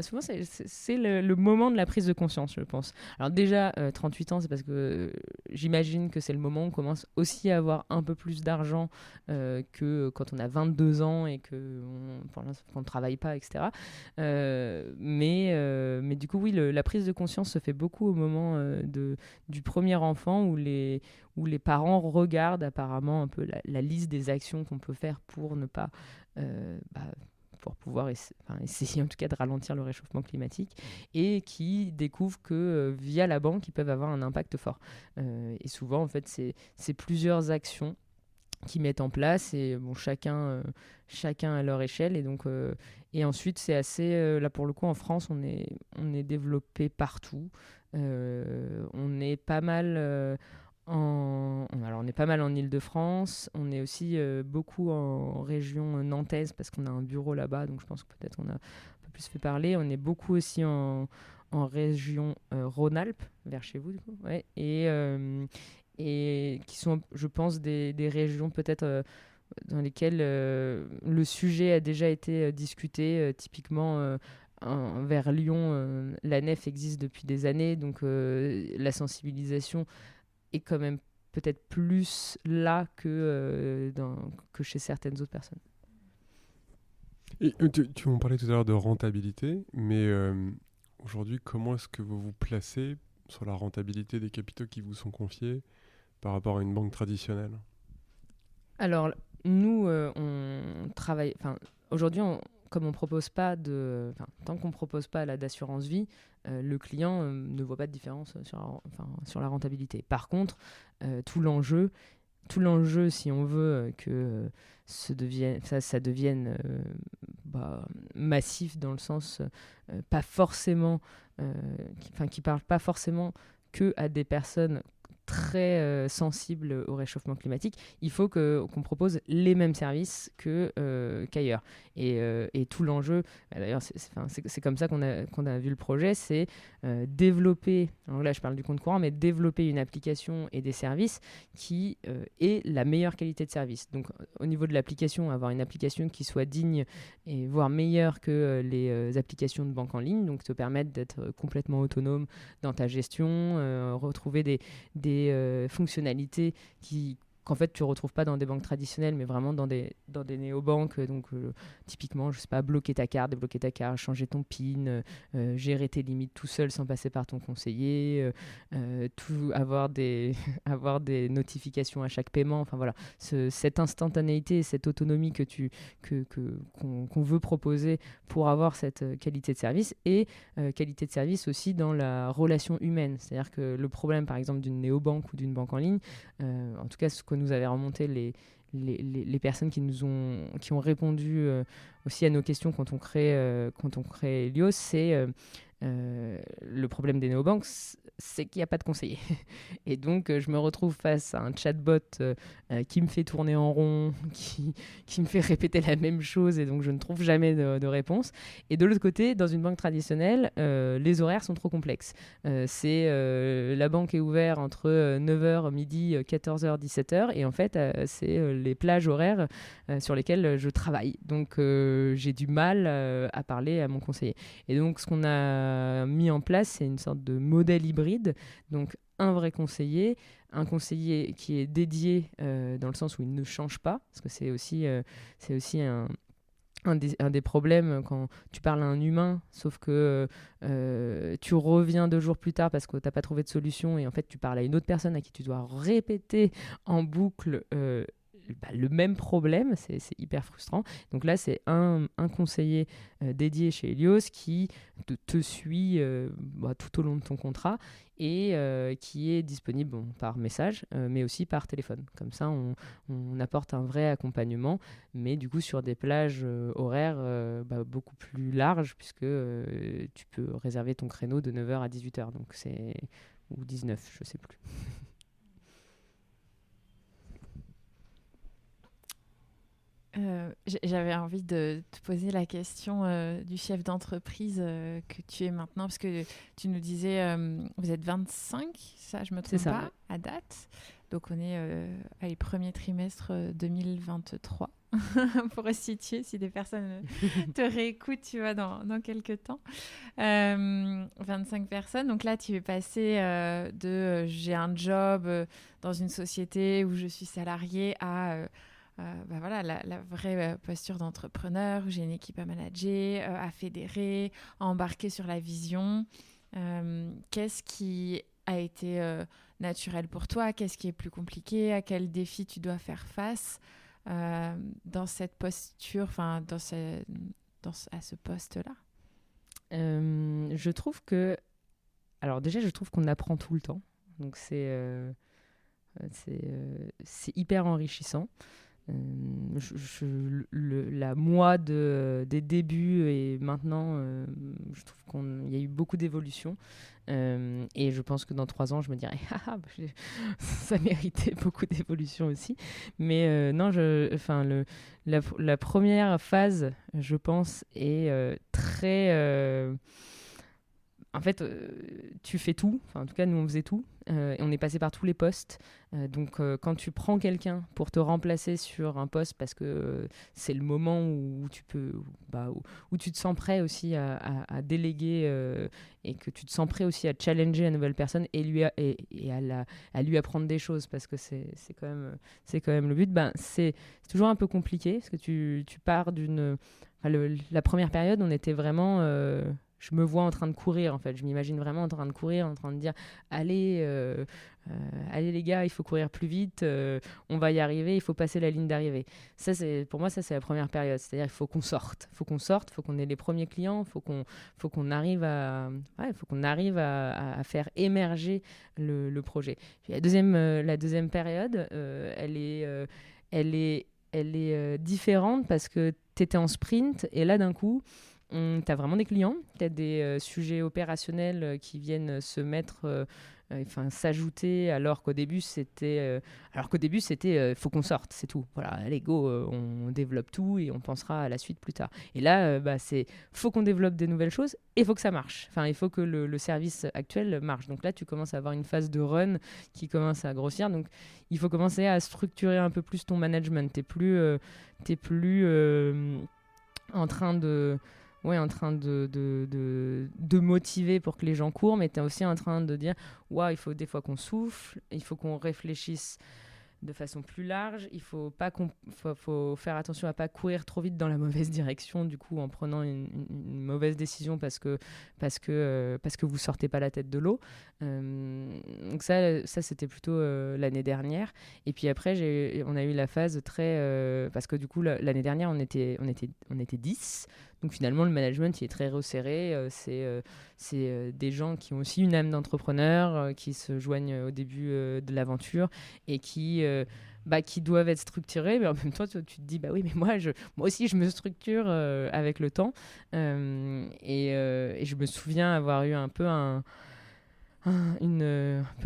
souvent, c'est le moment de la prise de conscience, je pense. Alors déjà, 38 ans, c'est parce que j'imagine que c'est le moment où on commence aussi à avoir un peu plus d'argent que quand on a 22 ans et qu'on ne travaille pas, etc. Mais du coup, oui, la prise de conscience se fait beaucoup au moment du premier enfant où les parents regardent apparemment un peu la liste des actions qu'on peut faire pour ne pas... pour pouvoir essayer en tout cas de ralentir le réchauffement climatique, et qui découvrent que via la banque, ils peuvent avoir un impact fort. Et souvent, en fait, c'est plusieurs actions qui mettent en place, et bon, chacun à leur échelle. Et donc, et ensuite, c'est assez... là, pour le coup, en France, on est développé partout. On est pas mal... Alors, on est pas mal en Île-de-France, on est aussi beaucoup en région nantaise parce qu'on a un bureau là-bas, donc je pense que peut-être on a un peu plus fait parler. On est beaucoup aussi en région Rhône-Alpes, vers chez vous, du coup, ouais, et qui sont, je pense, des régions peut-être dans lesquelles le sujet a déjà été discuté, typiquement... vers Lyon, la nef existe depuis des années, donc la sensibilisation est quand même peut-être plus là que chez certaines autres personnes. Et tu m'en parlais tout à l'heure de rentabilité, mais aujourd'hui, comment est-ce que vous vous placez sur la rentabilité des capitaux qui vous sont confiés par rapport à une banque traditionnelle? Alors, nous, on travaille... Aujourd'hui, comme on propose pas tant qu'on propose pas d'assurance vie, le client ne voit pas de différence sur la rentabilité. Par contre, tout l'enjeu, si on veut que ça devienne massif, dans le sens pas forcément, qui parle pas forcément que à des personnes très sensibles au réchauffement climatique, il faut qu'on propose les mêmes services qu'ailleurs. Et tout l'enjeu, d'ailleurs, c'est comme ça qu'on a vu le projet, c'est développer, alors là je parle du compte courant, mais développer une application et des services qui aient la meilleure qualité de service. Donc au niveau de l'application, avoir une application qui soit digne et voire meilleure que les applications de banque en ligne, donc te permettre d'être complètement autonome dans ta gestion, retrouver des fonctionnalités qu'en fait tu retrouves pas dans des banques traditionnelles, mais vraiment dans des néobanques. Donc typiquement, je sais pas, bloquer ta carte, débloquer ta carte, changer ton PIN, gérer tes limites tout seul sans passer par ton conseiller, avoir des notifications à chaque paiement. Enfin voilà, cette instantanéité et cette autonomie qu'on veut proposer pour avoir cette qualité de service, et qualité de service aussi dans la relation humaine. C'est-à-dire que le problème, par exemple, d'une néobanque ou d'une banque en ligne, en tout cas ce que nous avaient remonté les personnes qui ont répondu aussi à nos questions quand on crée Helios, c'est le problème des néobanques, c'est qu'il n'y a pas de conseiller. Et donc, je me retrouve face à un chatbot qui me fait tourner en rond, qui me fait répéter la même chose, et donc je ne trouve jamais de réponse. Et de l'autre côté, dans une banque traditionnelle, les horaires sont trop complexes. La banque est ouverte entre 9h, midi, 14h, 17h, et en fait, c'est les plages horaires sur lesquelles je travaille. Donc, j'ai du mal à parler à mon conseiller. Et donc, ce qu'on a mis en place, c'est une sorte de modèle hybride. Donc, un vrai conseiller, un conseiller qui est dédié dans le sens où il ne change pas, parce que c'est aussi un des problèmes quand tu parles à un humain, sauf que tu reviens 2 jours plus tard parce que tu n'as pas trouvé de solution, et en fait tu parles à une autre personne à qui tu dois répéter en boucle le même problème, c'est hyper frustrant. Donc là, c'est un conseiller dédié chez Helios qui te suit tout au long de ton contrat et qui est disponible par message, mais aussi par téléphone. Comme ça, on apporte un vrai accompagnement, mais du coup sur des plages horaires beaucoup plus larges, puisque tu peux réserver ton créneau de 9h à 18h, donc ou 19, je ne sais plus. J'avais envie de te poser la question du chef d'entreprise que tu es maintenant, parce que tu nous disais, vous êtes 25, ça je me trompe pas, ouais. À date. Donc on est à le premier trimestre 2023, pour situer si des personnes te réécoutent, tu vois, dans quelques temps. 25 personnes, donc là tu es passé de j'ai un job dans une société où je suis salarié à... voilà, la vraie posture d'entrepreneur, où j'ai une équipe à manager, à fédérer, à embarquer sur la vision. Qu'est-ce qui a été naturel pour toi? Qu'est-ce qui est plus compliqué? À quel défi tu dois faire face dans cette posture, à ce poste-là? Je trouve que... Alors déjà, je trouve qu'on apprend tout le temps. Donc c'est hyper enrichissant. Moi des débuts et maintenant, je trouve qu'il y a eu beaucoup d'évolution. Et je pense que dans 3 ans, je me dirais ça méritait beaucoup d'évolution aussi. Mais non, la première phase, je pense, est très... En fait, tu fais tout. Enfin, en tout cas, nous, on faisait tout. Et on est passé par tous les postes. Donc, quand tu prends quelqu'un pour te remplacer sur un poste, parce que c'est le moment où tu peux, où tu te sens prêt aussi à déléguer et que tu te sens prêt aussi à challenger la nouvelle personne et à lui apprendre des choses, parce que c'est quand même le but. C'est toujours un peu compliqué, parce que tu pars d'une... la première période, on était vraiment... je me vois en train de courir, en fait. Je m'imagine vraiment en train de courir, en train de dire allez les gars, il faut courir plus vite, on va y arriver, il faut passer la ligne d'arrivée. Pour moi, c'est la première période. C'est-à-dire qu'il faut qu'on sorte, il faut qu'on ait les premiers clients, il faut qu'on arrive à faire émerger le projet. Puis la deuxième période, elle est différente, parce que tu étais en sprint et là, d'un coup, tu as vraiment des clients, tu as des sujets opérationnels qui viennent se mettre, s'ajouter, alors qu'au début c'était faut qu'on sorte, c'est tout. Voilà, allez go, on développe tout et on pensera à la suite plus tard. Et là, faut qu'on développe des nouvelles choses et faut que ça marche. Enfin, il faut que le service actuel marche. Donc là, tu commences à avoir une phase de run qui commence à grossir. Donc il faut commencer à structurer un peu plus ton management. T'es plus en train de motiver pour que les gens courent, mais tu es aussi en train de dire il faut des fois qu'on souffle, il faut qu'on réfléchisse de façon plus large, faut faire attention à pas courir trop vite dans la mauvaise direction, du coup, en prenant une mauvaise décision parce que vous sortez pas la tête de l'eau. Donc ça c'était plutôt l'année dernière. Et puis après, on a eu la phase très... parce que du coup, l'année dernière, on était 10. Donc finalement, le management il est très resserré. C'est des gens qui ont aussi une âme d'entrepreneur, qui se joignent au début de l'aventure et qui doivent être structurés. Mais en même temps, tu te dis, oui, mais moi aussi, je me structure avec le temps. Et je me souviens avoir eu un peu un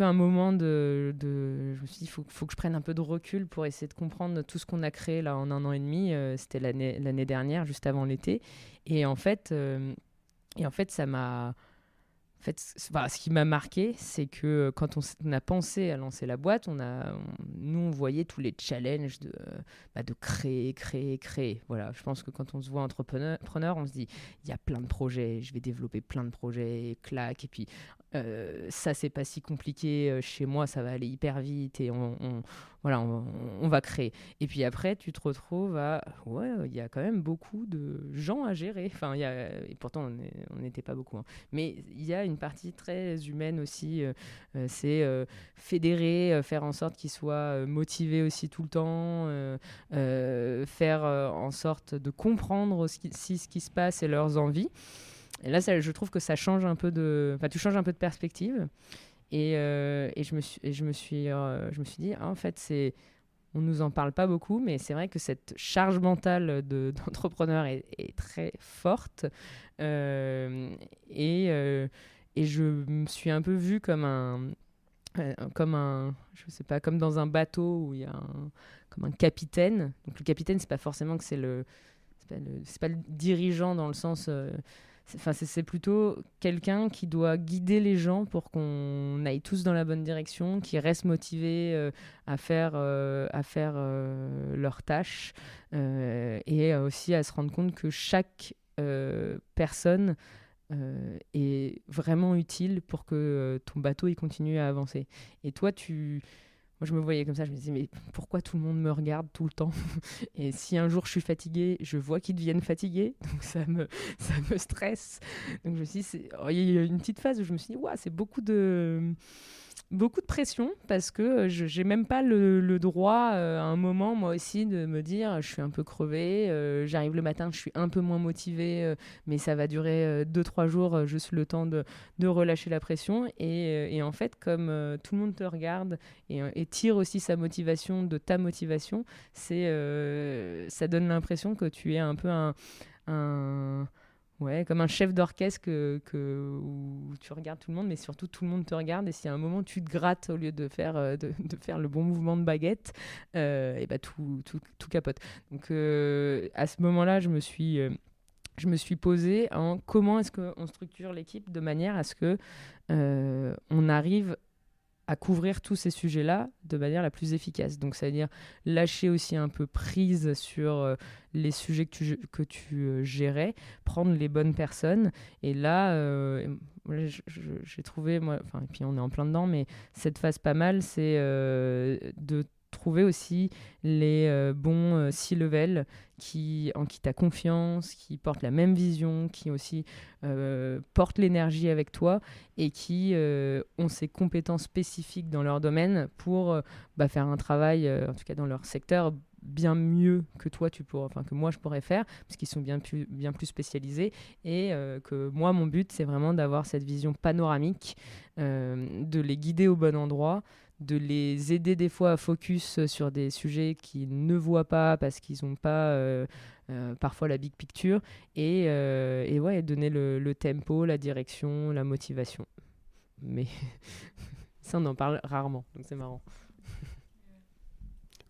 moment de je me suis dit, faut que je prenne un peu de recul pour essayer de comprendre tout ce qu'on a créé là en 1 an et demi. C'était l'année dernière, juste avant l'été. Et en fait, ça m'a... ce qui m'a marqué, c'est que quand on a pensé à lancer la boîte, on voyait tous les challenges de créer. Voilà, je pense que quand on se voit entrepreneur, on se dit, il y a plein de projets, je vais développer plein de projets, clac, et puis ça, c'est pas si compliqué chez moi, ça va aller hyper vite, et voilà, on va créer. Et puis après, tu te retrouves il y a quand même beaucoup de gens à gérer. Enfin, et pourtant, on n'était pas beaucoup. Hein. Mais il y a une partie très humaine aussi. C'est fédérer, faire en sorte qu'ils soient motivés aussi tout le temps, faire en sorte de comprendre ce qui se passe et leurs envies. Et là, je trouve que ça change un peu tu changes un peu de perspective. Et je me suis dit, en fait, on nous en parle pas beaucoup, mais c'est vrai que cette charge mentale d'entrepreneur est très forte. Et je me suis un peu vue je sais pas, comme dans un bateau où il y a comme un capitaine. Donc le capitaine, c'est pas forcément que c'est pas le dirigeant dans le sens. C'est plutôt quelqu'un qui doit guider les gens pour qu'on aille tous dans la bonne direction, qui restent motivés à faire leurs tâches et aussi à se rendre compte que chaque personne est vraiment utile pour que ton bateau il continue à avancer. Et toi, moi, je me voyais comme ça, je me disais, mais pourquoi tout le monde me regarde tout le temps? Et si un jour je suis fatiguée, je vois qu'ils deviennent fatigués, donc ça me stresse. Donc je me suis dit, il y a eu une petite phase où je me suis dit, ouais, c'est beaucoup de pression parce que je n'ai même pas le droit à un moment, moi aussi, de me dire je suis un peu crevée, j'arrive le matin, je suis un peu moins motivée, mais ça va durer 2-3 jours, juste le temps de relâcher la pression. Et en fait, comme tout le monde te regarde et tire aussi sa motivation de ta motivation, ça donne l'impression que tu es un peu ouais, comme un chef d'orchestre où tu regardes tout le monde, mais surtout tout le monde te regarde. Et si à un moment tu te grattes au lieu de faire, de faire le bon mouvement de baguette, et bah tout capote. Donc à ce moment-là, je me suis posée en comment est-ce qu'on structure l'équipe de manière à ce que on arrive à couvrir tous ces sujets-là de manière la plus efficace. Donc, c'est-à-dire lâcher aussi un peu prise sur les sujets que tu gérais, prendre les bonnes personnes. Et là, j'ai trouvé, moi, et puis on est en plein dedans, mais cette phase pas mal, c'est de trouver aussi les bons C-level en qui tu as confiance, qui portent la même vision, qui aussi portent l'énergie avec toi et qui ont ces compétences spécifiques dans leur domaine pour faire un travail, en tout cas dans leur secteur, bien mieux que toi que moi je pourrais faire, parce qu'ils sont bien plus spécialisés. Et que moi, mon but, c'est vraiment d'avoir cette vision panoramique, de les guider au bon endroit, de les aider des fois à focus sur des sujets qu'ils ne voient pas parce qu'ils n'ont pas parfois la big picture, et ouais, donner le tempo, la direction, la motivation. Mais ça, on en parle rarement, donc c'est marrant.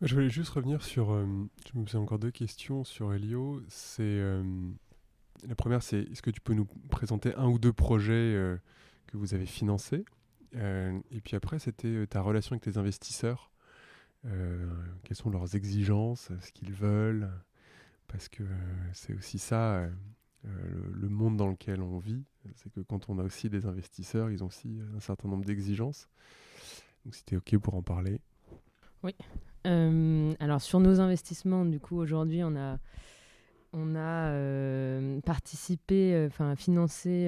Je voulais juste revenir sur... je me fais encore 2 questions sur Elio. La première, c'est est-ce que tu peux nous présenter 1 ou 2 projets que vous avez financés? Et puis après, c'était ta relation avec tes investisseurs. Quelles sont leurs exigences, ce qu'ils veulent? Parce que c'est aussi ça, le monde dans lequel on vit. C'est que quand on a aussi des investisseurs, ils ont aussi un certain nombre d'exigences. Donc c'était OK pour en parler. Oui. Alors sur nos investissements, du coup, aujourd'hui, on a participé, financé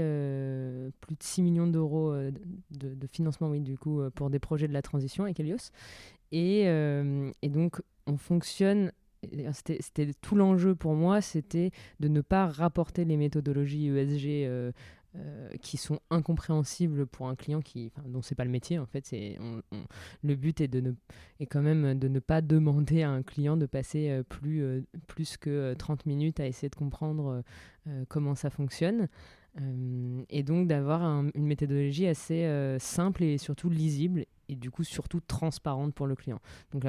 plus de 6 millions d'euros de financement, oui, du coup, pour des projets de la transition avec Helios. Et donc, on fonctionne. C'était tout l'enjeu pour moi, c'était de ne pas rapporter les méthodologies ESG qui sont incompréhensibles pour un client dont c'est pas le métier. En fait, le but est quand même de ne pas demander à un client de passer plus que 30 minutes à essayer de comprendre comment ça fonctionne. Et donc d'avoir une méthodologie assez simple et surtout lisible, et du coup surtout transparente pour le client. Donc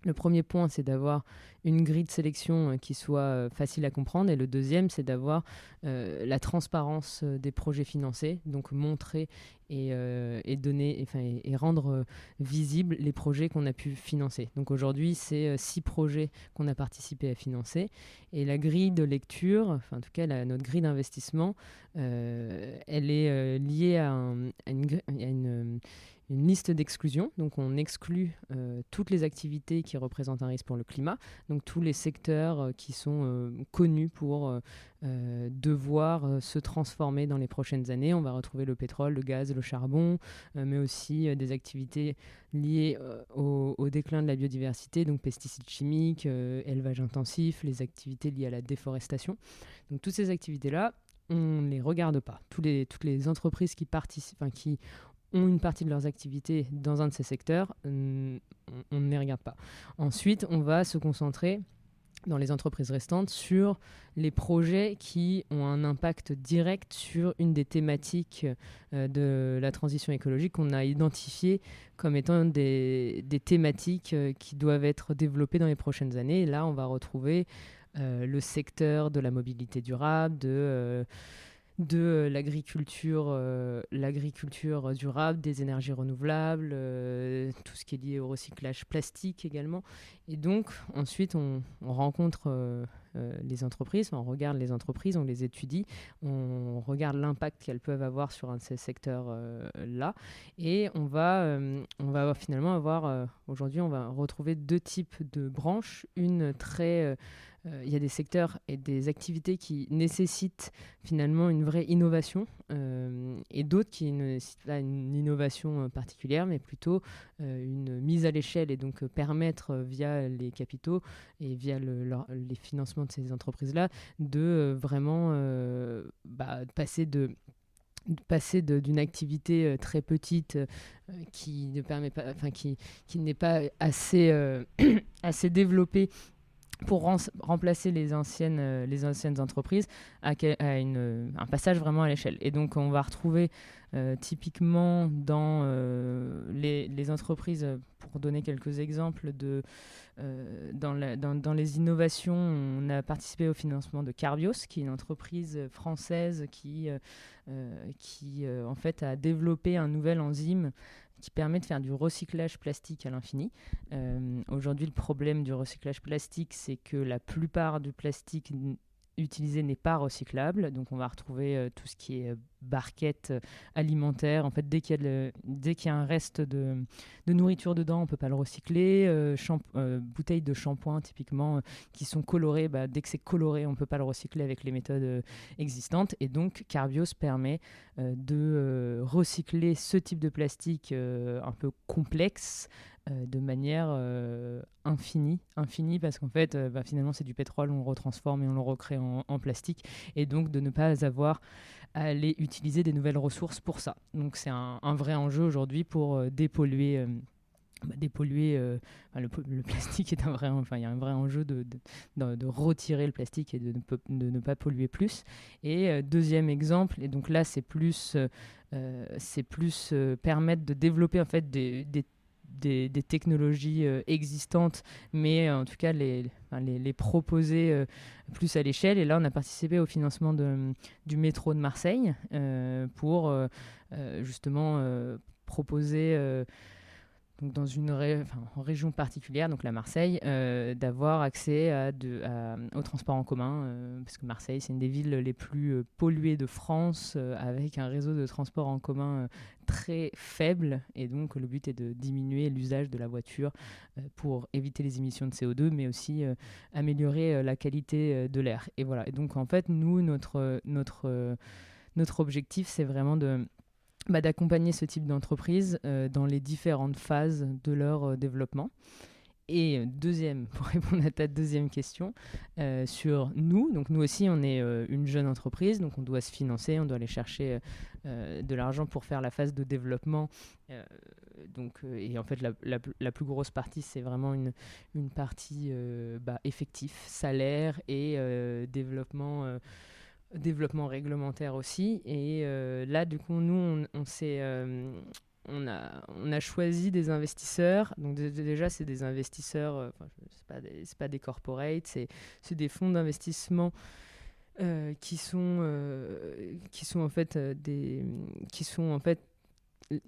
le premier point, c'est d'avoir une grille de sélection qui soit facile à comprendre. Et le deuxième, c'est d'avoir la transparence des projets financés, donc montrer et donner, et rendre visibles les projets qu'on a pu financer. Donc aujourd'hui, c'est 6 projets qu'on a participé à financer. Et la grille de lecture, en tout cas notre grille d'investissement, elle est liée à une liste d'exclusion. Donc on exclut toutes les activités qui représentent un risque pour le climat, donc tous les secteurs qui sont connus pour devoir se transformer dans les prochaines années. On va retrouver le pétrole, le gaz, le charbon, mais aussi des activités liées au déclin de la biodiversité, donc pesticides chimiques, élevage intensif, les activités liées à la déforestation. Donc toutes ces activités-là, on ne les regarde pas. Toutes les entreprises qui ont une partie de leurs activités dans un de ces secteurs, on ne les regarde pas. Ensuite, on va se concentrer dans les entreprises restantes sur les projets qui ont un impact direct sur une des thématiques de la transition écologique qu'on a identifiées comme étant des thématiques qui doivent être développées dans les prochaines années. Et là, on va retrouver le secteur de la mobilité durable, de l'agriculture durable, des énergies renouvelables, tout ce qui est lié au recyclage plastique également. Et donc, ensuite, on rencontre les entreprises, on regarde les entreprises, on les étudie, on regarde l'impact qu'elles peuvent avoir sur un de ces secteurs-là. Et on va finalement avoir, aujourd'hui, on va retrouver 2 types de branches. Une très... il y a des secteurs et des activités qui nécessitent finalement une vraie innovation et d'autres qui ne nécessitent pas une innovation particulière, mais plutôt une mise à l'échelle et donc permettre via les capitaux et via les financements de ces entreprises-là de vraiment passer d'une activité très petite qui ne permet pas, qui n'est pas assez, assez développée pour remplacer les anciennes entreprises à un passage vraiment à l'échelle. Et donc, on va retrouver typiquement dans les entreprises, pour donner quelques exemples, dans les innovations, on a participé au financement de Carbios, qui est une entreprise française qui en fait, a développé un nouvel enzyme qui permet de faire du recyclage plastique à l'infini. Aujourd'hui, le problème du recyclage plastique, c'est que la plupart du plastique utilisé n'est pas recyclable. Donc, on va retrouver tout ce qui est barquettes alimentaires. En fait, dès qu'il y a un reste de nourriture dedans, on ne peut pas le recycler. Bouteilles de shampoing, typiquement, qui sont colorées. Dès que c'est coloré, on ne peut pas le recycler avec les méthodes existantes. Et donc, Carbios permet de recycler ce type de plastique un peu complexe de manière infinie, parce qu'en fait, finalement, c'est du pétrole, on le retransforme et on le recrée en plastique, et donc de ne pas avoir à aller utiliser des nouvelles ressources pour ça. Donc c'est un vrai enjeu aujourd'hui pour dépolluer. Le plastique est il y a un vrai enjeu de retirer le plastique et de ne pas polluer plus. Et deuxième exemple, et donc là c'est plus permettre de développer en fait des technologies existantes, mais en tout cas les proposer plus à l'échelle. Et là, on a participé au financement du métro de Marseille pour justement proposer donc dans en région particulière, donc la Marseille, d'avoir accès au transport en commun, parce que Marseille, c'est une des villes les plus polluées de France, avec un réseau de transport en commun très faible, et donc le but est de diminuer l'usage de la voiture pour éviter les émissions de CO2, mais aussi améliorer la qualité de l'air. Et voilà. Et donc en fait, nous, notre objectif, c'est vraiment d'accompagner ce type d'entreprise dans les différentes phases de leur développement. Et deuxième, pour répondre à ta deuxième question, sur nous, donc nous aussi on est une jeune entreprise, donc on doit se financer, on doit aller chercher de l'argent pour faire la phase de développement. Et en fait la plus grosse partie, c'est vraiment une partie effectif, salaire et développement réglementaire aussi. Et là, du coup, nous, on a choisi des investisseurs. Donc déjà, c'est des investisseurs, c'est pas des corporates, c'est des fonds d'investissement qui sont en fait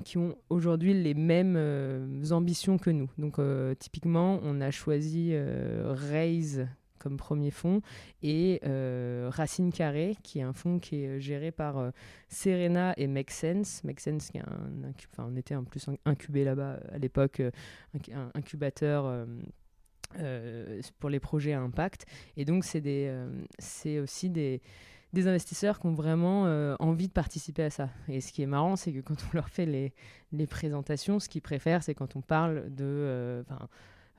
qui ont aujourd'hui les mêmes ambitions que nous. Donc typiquement, on a choisi Raise comme premier fonds, et Racine Carrée, qui est un fonds qui est géré par Serena et Make Sense. Make Sense, qui est on était en plus incubé là-bas à l'époque, un incubateur pour les projets à impact. Et donc, c'est aussi des investisseurs qui ont vraiment envie de participer à ça. Et ce qui est marrant, c'est que quand on leur fait les présentations, ce qu'ils préfèrent, c'est quand on parle de...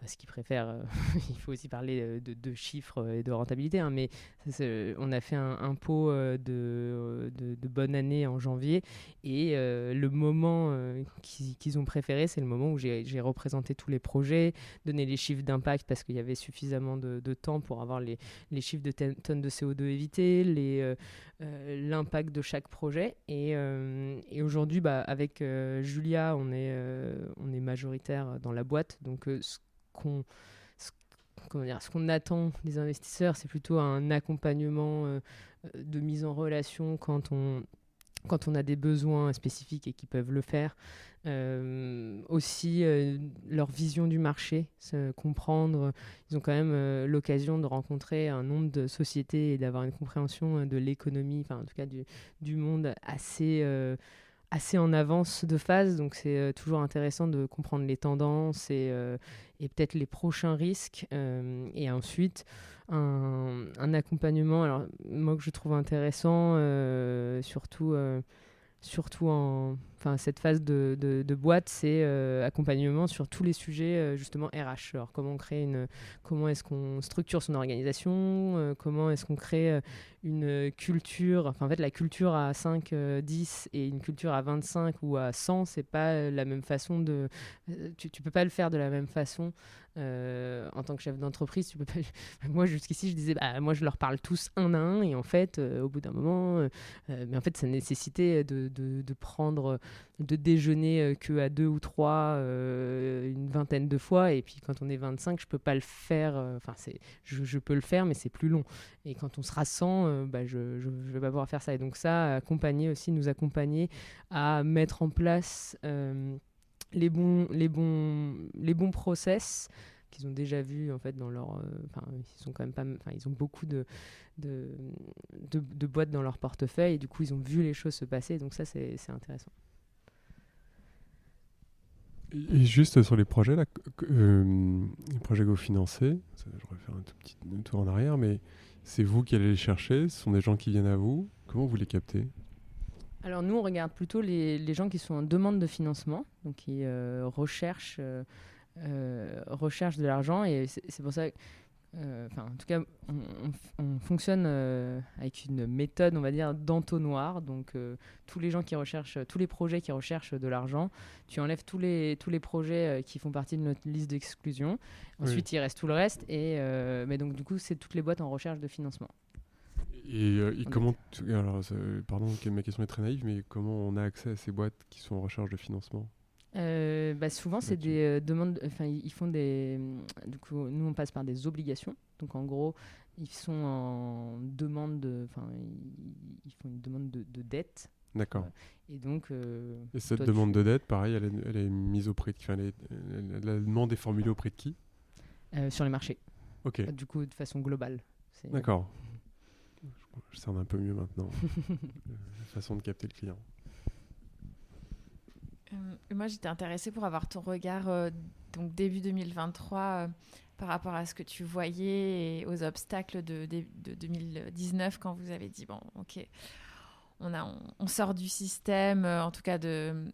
ce qu'ils préfèrent, il faut aussi parler de chiffres et de rentabilité, hein, mais on a fait un pot de bonne année en janvier, et le moment qu'ils ont préféré, c'est le moment où j'ai représenté tous les projets, donné les chiffres d'impact, parce qu'il y avait suffisamment de temps pour avoir les chiffres de tonnes de CO2 évitées, l'impact de chaque projet. Et aujourd'hui, avec Julia, on est majoritaire dans la boîte, donc ce qu'on attend des investisseurs, c'est plutôt un accompagnement de mise en relation quand on a des besoins spécifiques et qu'ils peuvent le faire. Aussi, leur vision du marché, comprendre. Ils ont quand même l'occasion de rencontrer un nombre de sociétés et d'avoir une compréhension de l'économie, en tout cas du monde assez en avance de phase, donc c'est toujours intéressant de comprendre les tendances et peut-être les prochains risques. Et ensuite, un accompagnement, alors moi que je trouve intéressant, surtout cette phase de boîte, c'est accompagnement sur tous les sujets justement RH. Alors comment est-ce qu'on structure son organisation, comment est-ce qu'on crée une culture, en fait la culture à 5, 10 et une culture à 25 ou à 100, c'est pas la même façon tu peux pas le faire de la même façon. En tant que chef d'entreprise, tu peux pas... Moi jusqu'ici je disais moi je leur parle tous un à un, et en fait au bout d'un moment mais en fait ça nécessitait de prendre de déjeuner que à 2 ou 3 une vingtaine de fois, et puis quand on est 25 je peux pas le faire, je peux le faire mais c'est plus long, et quand on sera 100 je vais pas pouvoir faire ça. Et donc ça, nous accompagner à mettre en place les bons process qu'ils ont déjà vus en fait dans leur ils sont quand même pas, ils ont beaucoup de boîtes dans leur portefeuille, et du coup ils ont vu les choses se passer, donc ça c'est intéressant. Et juste sur les projets là, les projets que vous financez, je vais faire un tout petit tour en arrière, mais c'est vous qui allez les chercher, ce sont des gens qui viennent à vous, comment vous les captez? Alors nous, on regarde plutôt les gens qui sont en demande de financement, donc qui recherchent de l'argent, et c'est pour ça, en tout cas, on fonctionne avec une méthode, on va dire, d'entonnoir. Donc tous les projets qui recherchent de l'argent, tu enlèves tous les projets qui font partie de notre liste d'exclusion. Ensuite, il reste tout le reste, mais donc du coup, c'est toutes les boîtes en recherche de financement. Et comment alors, pardon, ma question est très naïve, mais comment on a accès à ces boîtes qui sont en recherche de financement? Souvent, c'est des demandes. Ils font des. Du coup, nous, on passe par des obligations. Donc, en gros, ils sont en demande ils font une demande de dette. D'accord. Et donc. Et cette demande de dette, pareil, elle est mise auprès de. La demande est formulée auprès de qui? Sur les marchés. Ok. Du coup, de façon globale. D'accord. Je cerne un peu mieux maintenant la façon de capter le client. Moi, j'étais intéressée pour avoir ton regard donc début 2023 par rapport à ce que tu voyais et aux obstacles de 2019, quand vous avez dit bon, ok, on sort du système, en tout cas de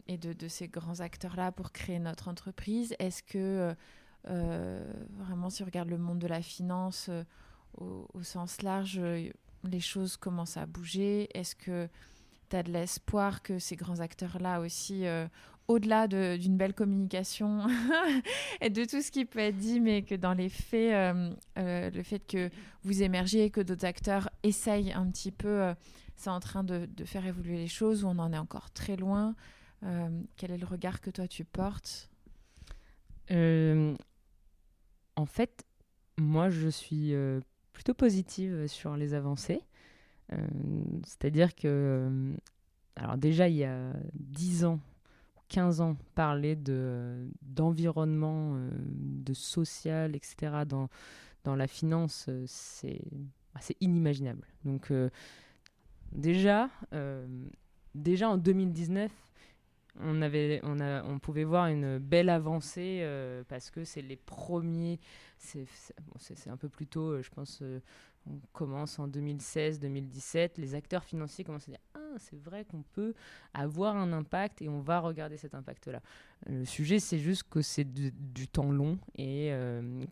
ces grands acteurs-là pour créer notre entreprise. Est-ce que vraiment, si on regarde le monde de la finance au sens large, les choses commencent à bouger? Est-ce que tu as de l'espoir que ces grands acteurs-là aussi, au-delà d'une belle communication et de tout ce qui peut être dit, mais que dans les faits, le fait que vous émergiez et que d'autres acteurs essayent un petit peu, c'est en train de faire évoluer les choses, ou on en est encore très loin? Quel est le regard que toi tu portes? En fait, moi je suis plutôt positive sur les avancées. C'est-à-dire que, alors déjà il y a 10 ans, 15 ans, parler d'environnement, de social, etc., dans la finance, c'est inimaginable. Donc déjà en 2019, on pouvait voir une belle avancée parce que c'est les premiers. C'est un peu plus tôt, je pense. On commence en 2016-2017. Les acteurs financiers commencent à dire c'est vrai qu'on peut avoir un impact et on va regarder cet impact-là. Le sujet, c'est juste que c'est du temps long et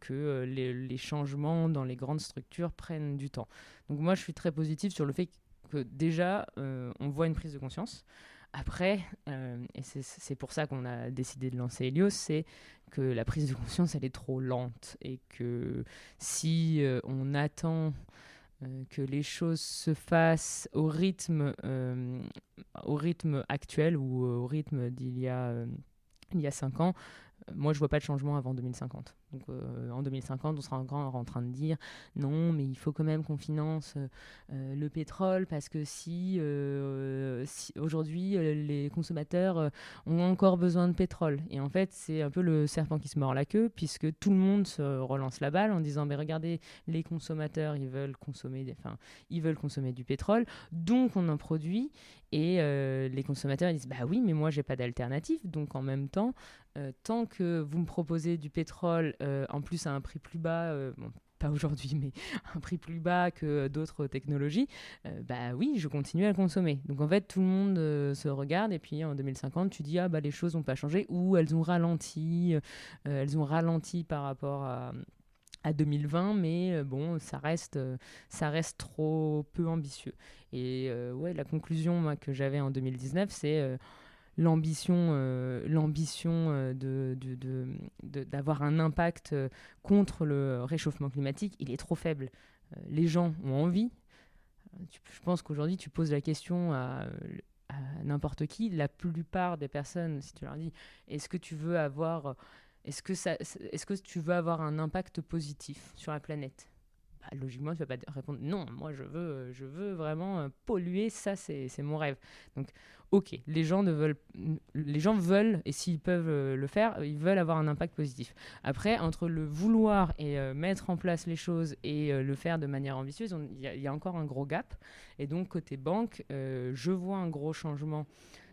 que les changements dans les grandes structures prennent du temps. Donc moi, je suis très positive sur le fait que déjà, on voit une prise de conscience. Après, et c'est pour ça qu'on a décidé de lancer Helios, c'est que la prise de conscience, elle est trop lente et que si on attend que les choses se fassent au rythme actuel ou au rythme il y a 5 ans, moi, je ne vois pas de changement avant 2050. Donc, en 2050, on sera encore en train de dire non, mais il faut quand même qu'on finance le pétrole parce que si aujourd'hui, les consommateurs ont encore besoin de pétrole. Et en fait, c'est un peu le serpent qui se mord la queue puisque tout le monde se relance la balle en disant mais regardez, les consommateurs, ils veulent consommer du pétrole, donc on en produit. Et les consommateurs ils disent bah oui, mais moi, j'ai pas d'alternative. Donc, en même temps, tant que vous me proposez du pétrole, en plus à un prix plus bas, pas aujourd'hui, mais un prix plus bas que d'autres technologies, bah oui, je continue à le consommer. Donc en fait, tout le monde se regarde et puis en 2050, tu dis les choses n'ont pas changé ou elles ont ralenti par rapport à 2020, mais bon, ça reste trop peu ambitieux. Et la conclusion moi, que j'avais en 2019, c'est l'ambition d'avoir un impact contre le réchauffement climatique, il est trop faible. Les gens ont envie. Je pense qu'aujourd'hui, tu poses la question à n'importe qui. La plupart des personnes, si tu leur dis est-ce que tu veux avoir un impact positif sur la planète, logiquement, tu ne vas pas répondre non, moi je veux vraiment polluer, ça c'est mon rêve. Donc, ok, les gens veulent, et s'ils peuvent le faire, ils veulent avoir un impact positif. Après, entre le vouloir et mettre en place les choses et le faire de manière ambitieuse, il y a encore un gros gap. Et donc, côté banque, je vois un gros changement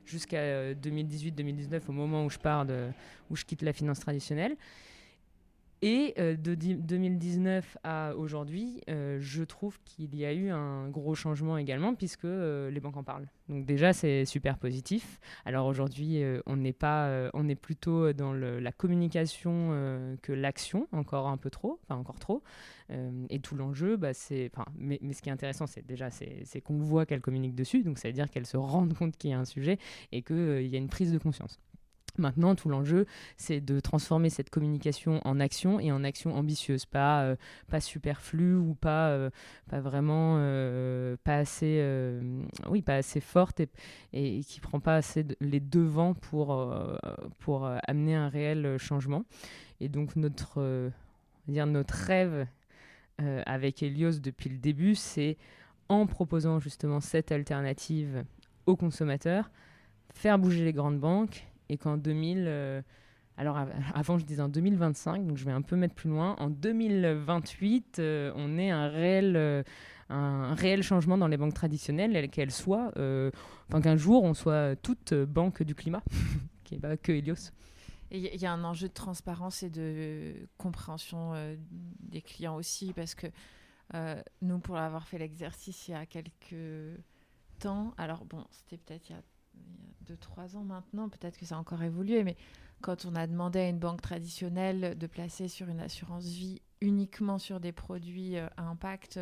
jusqu'à 2018-2019, au moment où je quitte la finance traditionnelle. Et de 2019 à aujourd'hui, je trouve qu'il y a eu un gros changement également, puisque les banques en parlent. Donc déjà, c'est super positif. Alors aujourd'hui, on est plutôt dans la communication que l'action, encore trop. Et tout l'enjeu, mais ce qui est intéressant, c'est qu'on voit qu'elles communiquent dessus, donc ça veut dire qu'elles se rendent compte qu'il y a un sujet et qu'il y a une prise de conscience. Maintenant, tout l'enjeu, c'est de transformer cette communication en action et en action ambitieuse, pas superflue ou pas vraiment pas assez forte et qui prend pas assez les devants pour amener un réel changement. Et donc notre rêve avec Helios depuis le début, c'est en proposant justement cette alternative aux consommateurs, faire bouger les grandes banques. Et qu'en avant je disais en 2025, donc je vais un peu mettre plus loin, en 2028, on ait un réel changement dans les banques traditionnelles, qu'elles soient, qu'un jour on soit toutes banques du climat, qui n'est pas que Helios. Et il y a un enjeu de transparence et de compréhension des clients aussi, parce que nous, pour avoir fait l'exercice il y a quelques temps, alors bon, c'était peut-être il y a 2-3 ans maintenant, peut-être que ça a encore évolué, mais quand on a demandé à une banque traditionnelle de placer sur une assurance vie uniquement sur des produits à impact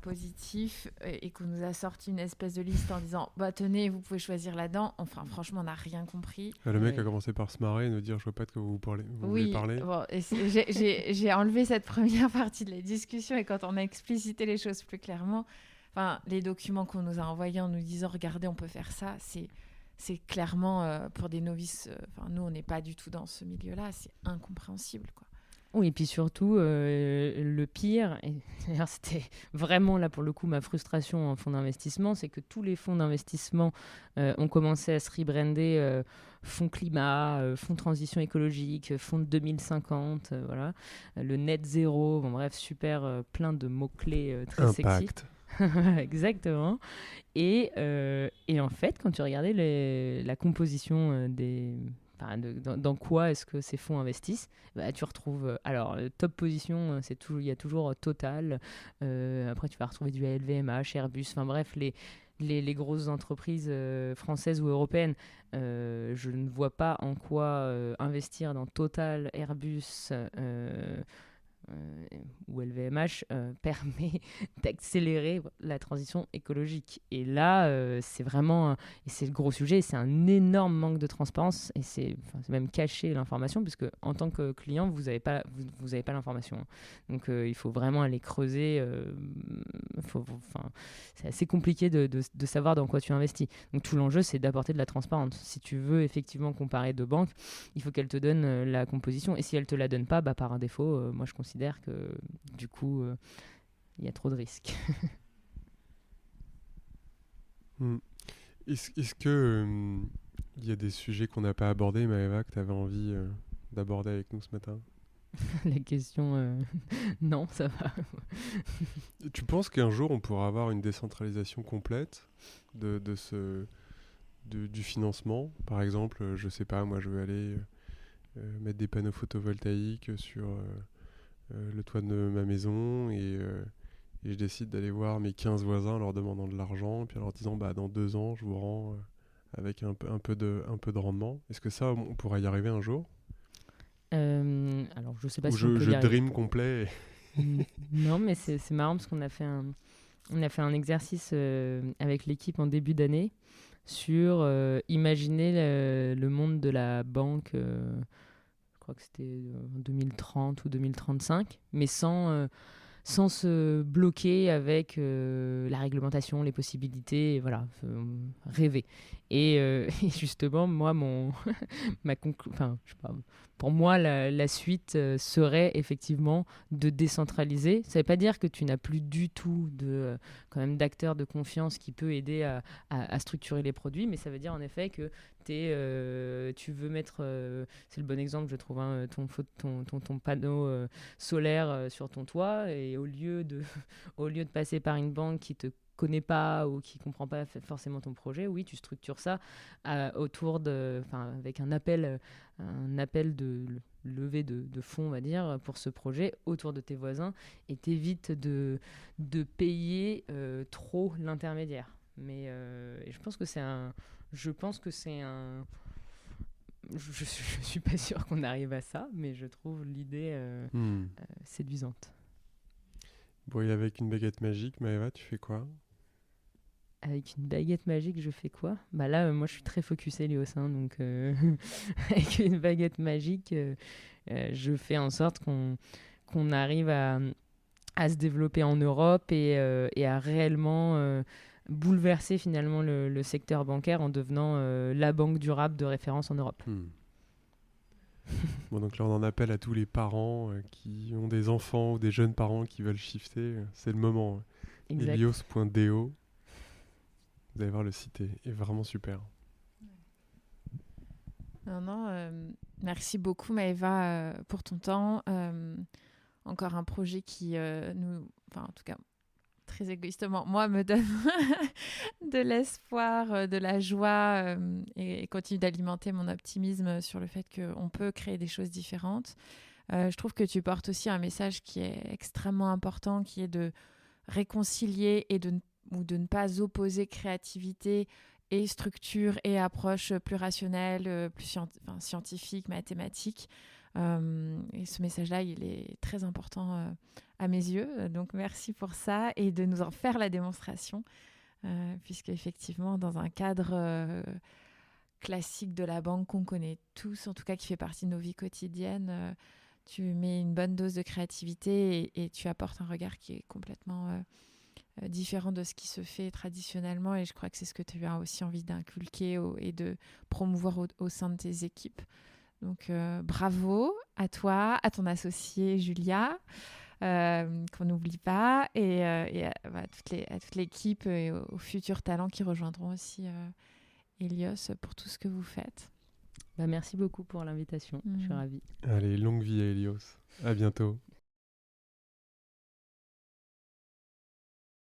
positif et qu'on nous a sorti une espèce de liste en disant tenez, vous pouvez choisir là-dedans, enfin franchement on n'a rien compris. Le mec a commencé par se marrer et nous dire je vois pas de quoi vous voulez parler. Bon, j'ai enlevé cette première partie de la discussion et quand on a explicité les choses plus clairement, les documents qu'on nous a envoyés en nous disant regardez, on peut faire ça, c'est clairement pour des novices. Nous, on n'est pas du tout dans ce milieu-là, c'est incompréhensible, quoi. Oui, et puis surtout, le pire, et d'ailleurs c'était vraiment là pour le coup ma frustration en fonds d'investissement, c'est que tous les fonds d'investissement ont commencé à se rebrander fonds climat, fonds transition écologique, fonds de 2050, voilà, le net zéro, bon, bref, super, plein de mots-clés très sexy. Impact. Exactement. Et en fait, quand tu regardais la composition enfin, dans quoi est-ce que ces fonds investissent, bah, tu retrouves. Alors, top position, il y a toujours Total. Après, tu vas retrouver du LVMH, Airbus. Enfin, bref, les grosses entreprises françaises ou européennes. Je ne vois pas en quoi investir dans Total, Airbus. Ou LVMH permet d'accélérer la transition écologique. Et là, c'est vraiment, et c'est le gros sujet, c'est un énorme manque de transparence, et c'est même cacher l'information, puisque en tant que client, vous n'avez pas, vous avez pas l'information. Hein. Donc il faut vraiment aller creuser. C'est assez compliqué de savoir dans quoi tu investis. Donc tout l'enjeu, c'est d'apporter de la transparence. Si tu veux effectivement comparer deux banques, il faut qu'elle te donne la composition. Et si elle te la donne pas, bah, par un défaut, moi je considère que du coup, il y a trop de risques. Est-ce que il y a des sujets qu'on n'a pas abordés, Maëva, que tu avais envie d'aborder avec nous ce matin? La question, non, ça va. Tu penses qu'un jour, on pourra avoir une décentralisation complète du financement? Par exemple, je sais pas, moi, je veux aller mettre des panneaux photovoltaïques sur le toit de ma maison et je décide d'aller voir mes 15 voisins en leur demandant de l'argent, puis en leur disant, bah, dans 2 ans, je vous rends avec un peu de rendement. Est-ce que ça, on pourra y arriver un jour? Alors, je sais pas Ou si on peut je y arriver. dream complet Non, mais c'est marrant parce qu'on a fait un exercice avec l'équipe en début d'année sur imaginer le monde de la banque, je crois que c'était en 2030 ou 2035, mais sans se bloquer avec la réglementation, les possibilités, et voilà, rêver. Et justement, moi, enfin, je sais pas, pour moi, la suite serait effectivement de décentraliser. Ça ne veut pas dire que tu n'as plus du tout quand même d'acteurs de confiance qui peut aider à structurer les produits, mais ça veut dire en effet que tu veux mettre, c'est le bon exemple, je trouve, hein, ton panneau solaire sur ton toit, et au lieu de passer par une banque qui te connaît pas ou qui comprend pas forcément ton projet, oui, tu structures ça avec un appel de levée de fonds, on va dire, pour ce projet autour de tes voisins, et t'évites de payer trop l'intermédiaire. Mais et je pense que c'est un je suis pas sûre qu'on arrive à ça, mais je trouve l'idée séduisante. Bon, et avec une baguette magique, Maëva, tu fais quoi? Avec une baguette magique, je fais quoi? Bah là, moi, je suis très focus Helios, hein, donc avec une baguette magique, je fais en sorte qu'on arrive à se développer en Europe et à réellement bouleverser finalement le secteur bancaire en devenant la banque durable de référence en Europe. Bon, donc là, on en appelle à tous les parents qui ont des enfants ou des jeunes parents qui veulent shifter. C'est le moment. Exact. Helios.do. Vous allez voir, le site est vraiment super. Merci beaucoup Maëva pour ton temps. Encore un projet qui en tout cas très égoïstement, moi, me donne de l'espoir, de la joie et continue d'alimenter mon optimisme sur le fait qu'on peut créer des choses différentes. Je trouve que tu portes aussi un message qui est extrêmement important, qui est de réconcilier ou de ne pas opposer créativité et structure et approche plus rationnelle, plus scientifique, mathématique. Et ce message-là, il est très important à mes yeux. Donc, merci pour ça et de nous en faire la démonstration, puisque effectivement, dans un cadre classique de la banque qu'on connaît tous, en tout cas qui fait partie de nos vies quotidiennes, tu mets une bonne dose de créativité et tu apportes un regard qui est complètement différent de ce qui se fait traditionnellement, et je crois que c'est ce que tu as aussi envie d'inculquer et de promouvoir au sein de tes équipes. Donc, bravo à toi, à ton associée Julia, qu'on n'oublie pas, et à toute l'équipe et aux futurs talents qui rejoindront aussi Helios pour tout ce que vous faites. Merci beaucoup pour l'invitation. Je suis ravie. Allez, longue vie à Helios. À bientôt.